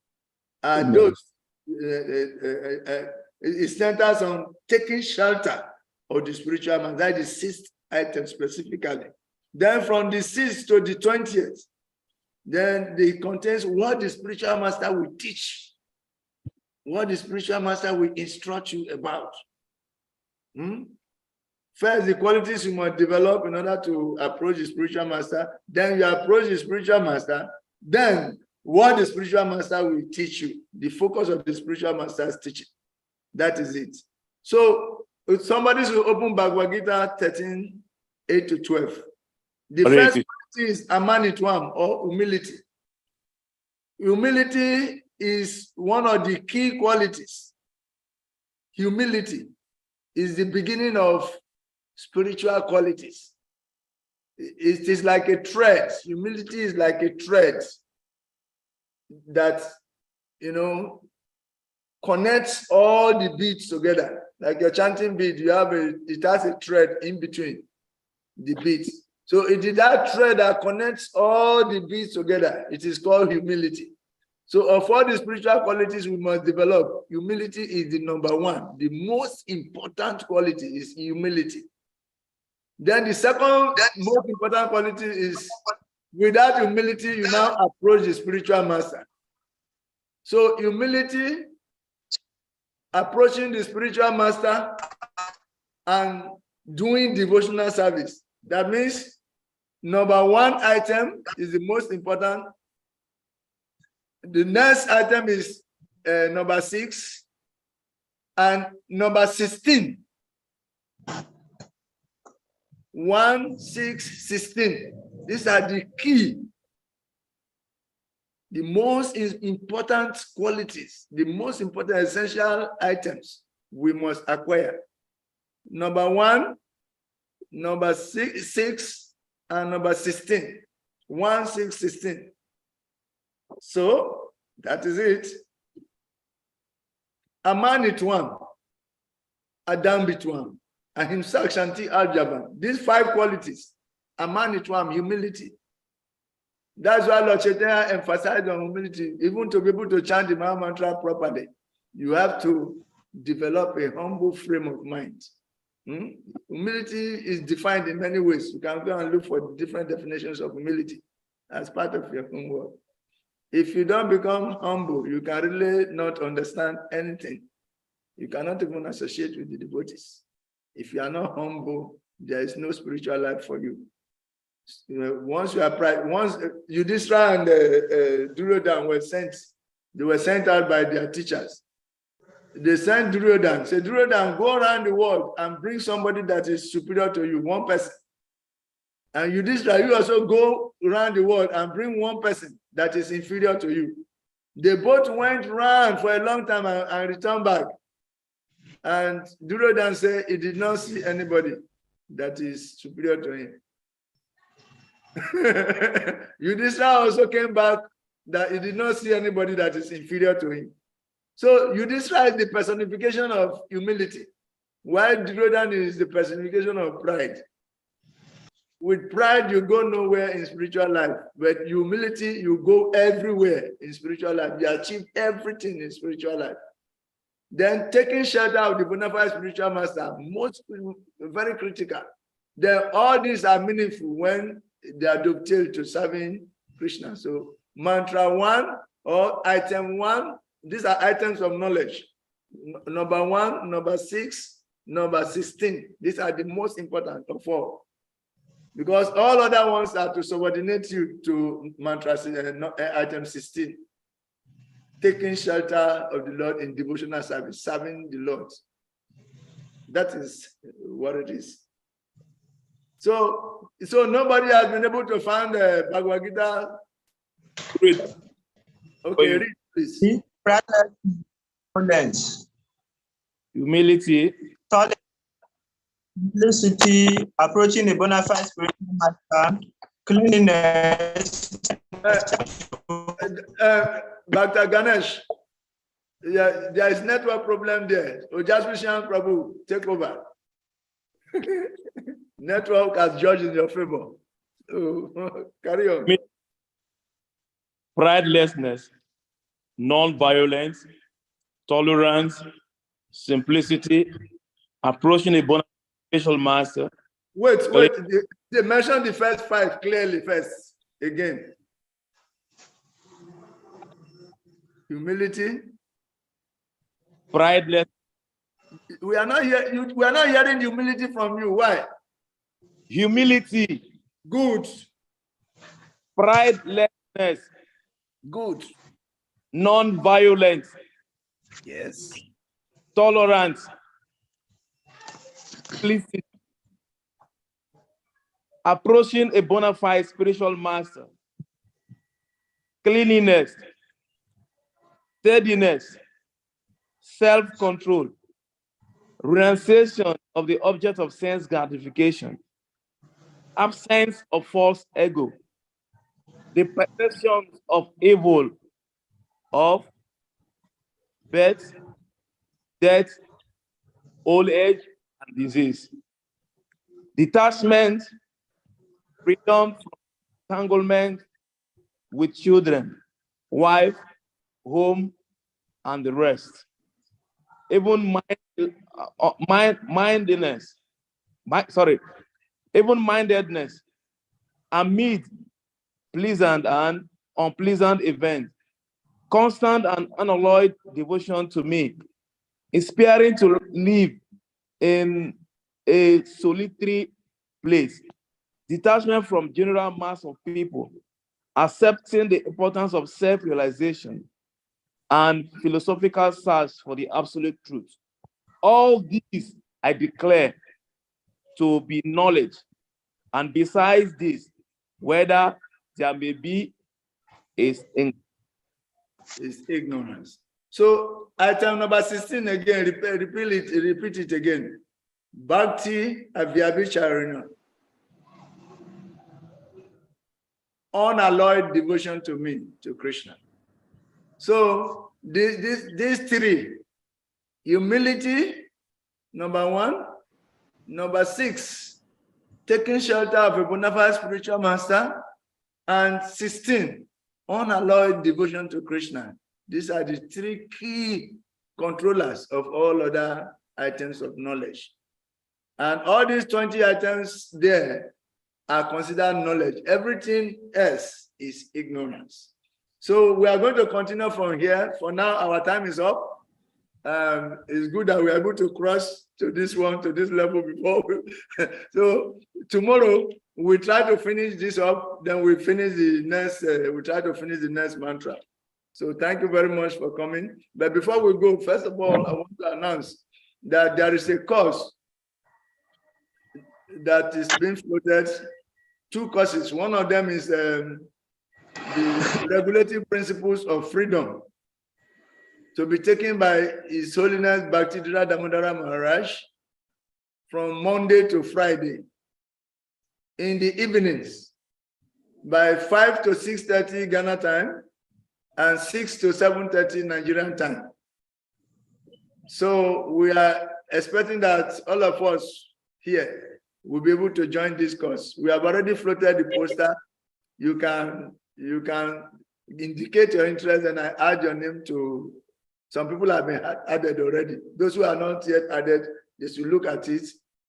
Speaker 1: are those. It centers on taking shelter of the spiritual master. That is the 6th item specifically. Then from the 6th to the 20th, then it contains what the spiritual master will teach, what the spiritual master will instruct you about. First, the qualities you must develop in order to approach the spiritual master. Then you approach the spiritual master. Then what the spiritual master will teach you, the focus of the spiritual master's teaching. That is it. So if somebody should open Bhagavad Gita 13, 8 to 12. The first quality is amanitwam, or humility. Humility is one of the key qualities. Humility is the beginning of spiritual qualities. It is like a thread. Humility is like a thread that, connects all the beads together. Like your chanting bead, it has a thread in between the beads. So it is that thread that connects all the beads together. It is called humility. So of all the spiritual qualities we must develop, humility is the number 1. The most important quality is humility. Then the second most important quality is, without humility, you now approach the spiritual master. So humility, approaching the spiritual master, and doing devotional service. That means number 1 item is the most important. The next item is number 6, and number 16. 1, 6, 16. These are the key, the most important qualities, the most important essential items we must acquire. Number 1, number 6, and number 16. 1, 6, 16. So that is it. Amanitwam, Adambitwam, Ahimsa Shanti Arjavan. These 5 qualities, amanitwam, humility. That's why Lord Caitanya emphasized on humility. Even to be able to chant the Maha Mantra properly, you have to develop a humble frame of mind. Humility is defined in many ways. You can go and look for different definitions of humility as part of your homework. If you don't become humble, you can really not understand anything. You cannot even associate with the devotees. If you are not humble, there is no spiritual life for you. Once you are pride, once Yudhishthira and Duryodhana were sent, they were sent out by their teachers. They sent Duryodhana, say, Duryodhana, go around the world and bring somebody that is superior to you, 1 person. And Yudhishthira, you also go around the world and bring 1 person that is inferior to you. They both went around for a long time and returned back. And Duryodhana said he did not see anybody that is superior to him. Yudhishthira also came back that he did not see anybody that is inferior to him. So Yudhishthira is the personification of humility, while Duryodhana is the personification of pride. With pride, you go nowhere in spiritual life. With humility, you go everywhere in spiritual life. You achieve everything in spiritual life. Then taking shelter of the bona fide spiritual master, very critical. Then all these are meaningful when they are dovetailed to serving Krishna. So mantra 1 or item 1, these are items of knowledge. Number 1, number 6, number 16. These are the most important of all. Because all other ones are to subordinate you to mantra item 16. Taking shelter of the Lord in devotional service, serving the Lord. That is what it is. So nobody has been able to find Bhagavad Gita.
Speaker 8: Read.
Speaker 1: Okay, read. please.
Speaker 10: Prudence,
Speaker 8: humility,
Speaker 10: tolerance, simplicity, approaching a bona fide spiritual master, cleanliness.
Speaker 1: Dr. Ganesh, yeah, there is network problem there. Ojasvishan Prabhu, take over. Network has judged in your favor. So, carry on.
Speaker 8: pridelessness, non-violence, tolerance, simplicity, approaching a bona fide spiritual master.
Speaker 1: Wait, they mentioned the first five clearly first. Again. Humility.
Speaker 8: Prideless.
Speaker 1: We are not hearing humility from you. Why?
Speaker 8: Humility.
Speaker 1: Good.
Speaker 8: Pridelessness.
Speaker 1: Good.
Speaker 8: Non-violence.
Speaker 1: Yes.
Speaker 8: Tolerance. Simplicity. Approaching a bona fide spiritual master. Cleanliness. Steadiness. Self-control. Renunciation of the object of sense gratification. Absence of false ego. The perception of evil, of birth, death, old age, and disease. Detachment, freedom from entanglement with children, wife, home, and the rest. Even even-mindedness amid pleasant and unpleasant events, constant and unalloyed devotion to me, inspiring to live in a solitary place, detachment from general mass of people, accepting the importance of self-realization, and philosophical search for the absolute truth. All these I declare to be knowledge, and besides this, whether there may be is
Speaker 1: ignorance. So item number 16 again, repeat it again. Bhakti Avyabhicharana. Unalloyed devotion to me, to Krishna. So these three, humility, number 1. Number 6, taking shelter of a bona fide spiritual master. And 16, unalloyed devotion to Krishna. These are the 3 key controllers of all other items of knowledge. And all these 20 items there are considered knowledge. Everything else is ignorance. So we are going to continue from here. For now, our time is up. It's good that we are able to cross to this level before. So tomorrow we try to finish this up. Then we finish the next. We try to finish the next mantra. So thank you very much for coming. But before we go, first of all, I want to announce that there is a course that is being floated. 2 courses. One of them is the regulative principles of freedom, to be taken by His Holiness Bhakti Damodara Maharaj from Monday to Friday in the evenings by 5 to 6:30 Ghana time and 6 to 7:30 Nigerian time. So we are expecting that all of us here will be able to join this course. We have already floated the poster. You can indicate your interest and I add your name to. Some people have been added already. Those who are not yet added, they should look at it.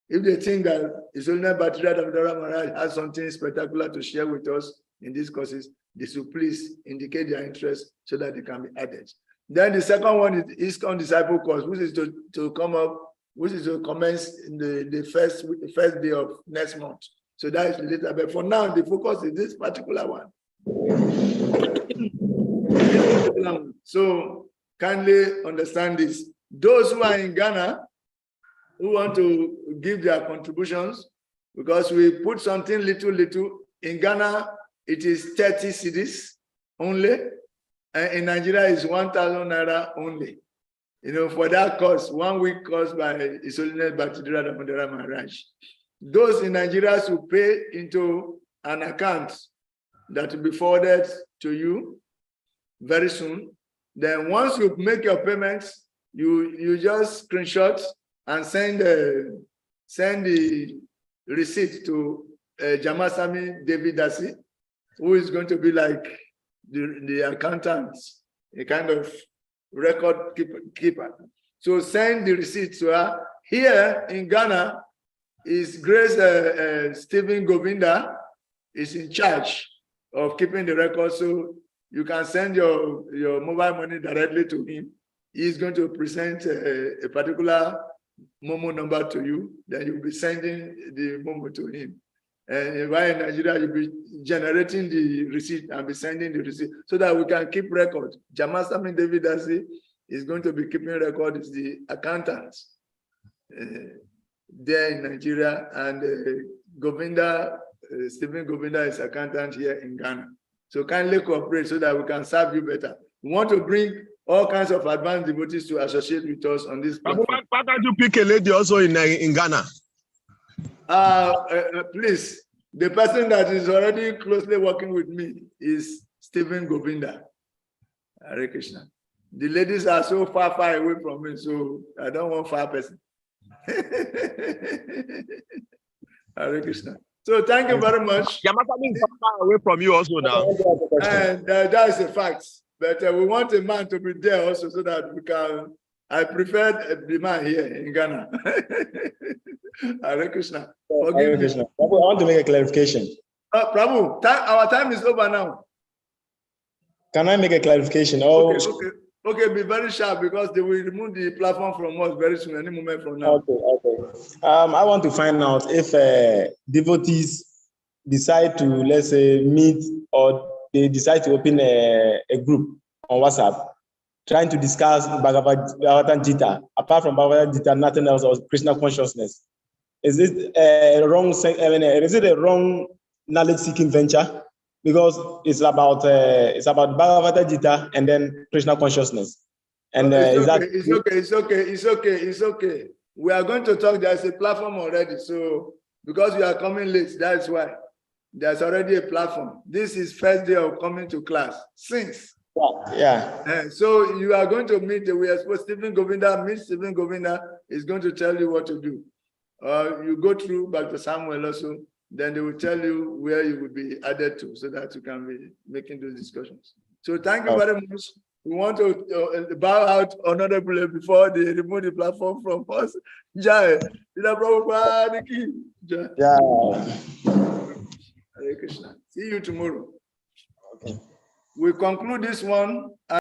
Speaker 1: If they think that His Holiness Bhakti Damodara Maharaj has something spectacular to share with us in these courses, they should please indicate their interest so that they can be added. Then the second one is ISKCON Disciple Course, which is to commence in the first day of next month. So that is later. But for now, the focus is this particular one. So kindly understand this. Those who are in Ghana, who want to give their contributions, because we put something little. In Ghana, it is 30 cedis only. And in Nigeria, it's 1,000 naira only. For that course, 1 week course by His Holiness Bhaktidara Damodara Maharaj. Those in Nigeria should pay into an account that will be forwarded to you very soon. Then once you make your payments, you just screenshot and send the receipt to Jamasami David Dasi, who is going to be like the accountant, a kind of record keeper. So send the receipt to her. Here in Ghana, is Grace Stephen Govinda is in charge of keeping the record. So you can send your mobile money directly to him. He's going to present a particular Momo number to you. Then you'll be sending the Momo to him. And while in Nigeria, you'll be generating the receipt and be sending the receipt so that we can keep record. Jamasami David Dasi is going to be keeping record, is the accountant there in Nigeria, and Govinda, Stephen Govinda is accountant here in Ghana. So kindly cooperate so that we can serve you better. We want to bring all kinds of advanced devotees to associate with us on this platform.
Speaker 7: Why can't you pick a lady also in Ghana?
Speaker 1: Please, the person that is already closely working with me is Stephen Govinda. Hare Krishna. The ladies are so far away from me, so I don't want far person. Hare Krishna. So thank you very much.
Speaker 7: Yamasami is far away from you also now.
Speaker 1: And that is a fact. But we want a man to be there also so that we can. I prefer the man here in Ghana. Hare Krishna. Forgive me.
Speaker 12: I want to make a clarification.
Speaker 1: Prabhu, our time is over now.
Speaker 12: Can I make a clarification?
Speaker 1: Okay, be very sharp because they will remove the platform from us very soon, any moment from now.
Speaker 12: Okay. I want to find out if devotees decide to, let's say, meet, or they decide to open a group on WhatsApp, trying to discuss Bhagavad Gita. Apart from Bhagavad Gita, nothing else, or Krishna consciousness. Is it a wrong? Is it a wrong knowledge-seeking venture? Because it's about Bhagavad Gita and then Krishna consciousness. And
Speaker 1: it's okay. We are going to talk. There's a platform already. So because you are coming late, that's why there's already a platform. This is first day of coming to class since.
Speaker 12: Yeah.
Speaker 1: So you are going to meet. We are supposed Stephen Govinda. Meet Stephen Govinda is going to tell you what to do. You go through Dr. Samuel also. Then they will tell you where you will be added to so that you can be making those discussions. So thank you very much. We want to bow out honorably before they remove the platform from us. Jai.
Speaker 12: Yeah.
Speaker 1: Hare Krishna. See you tomorrow. Okay. We conclude this one.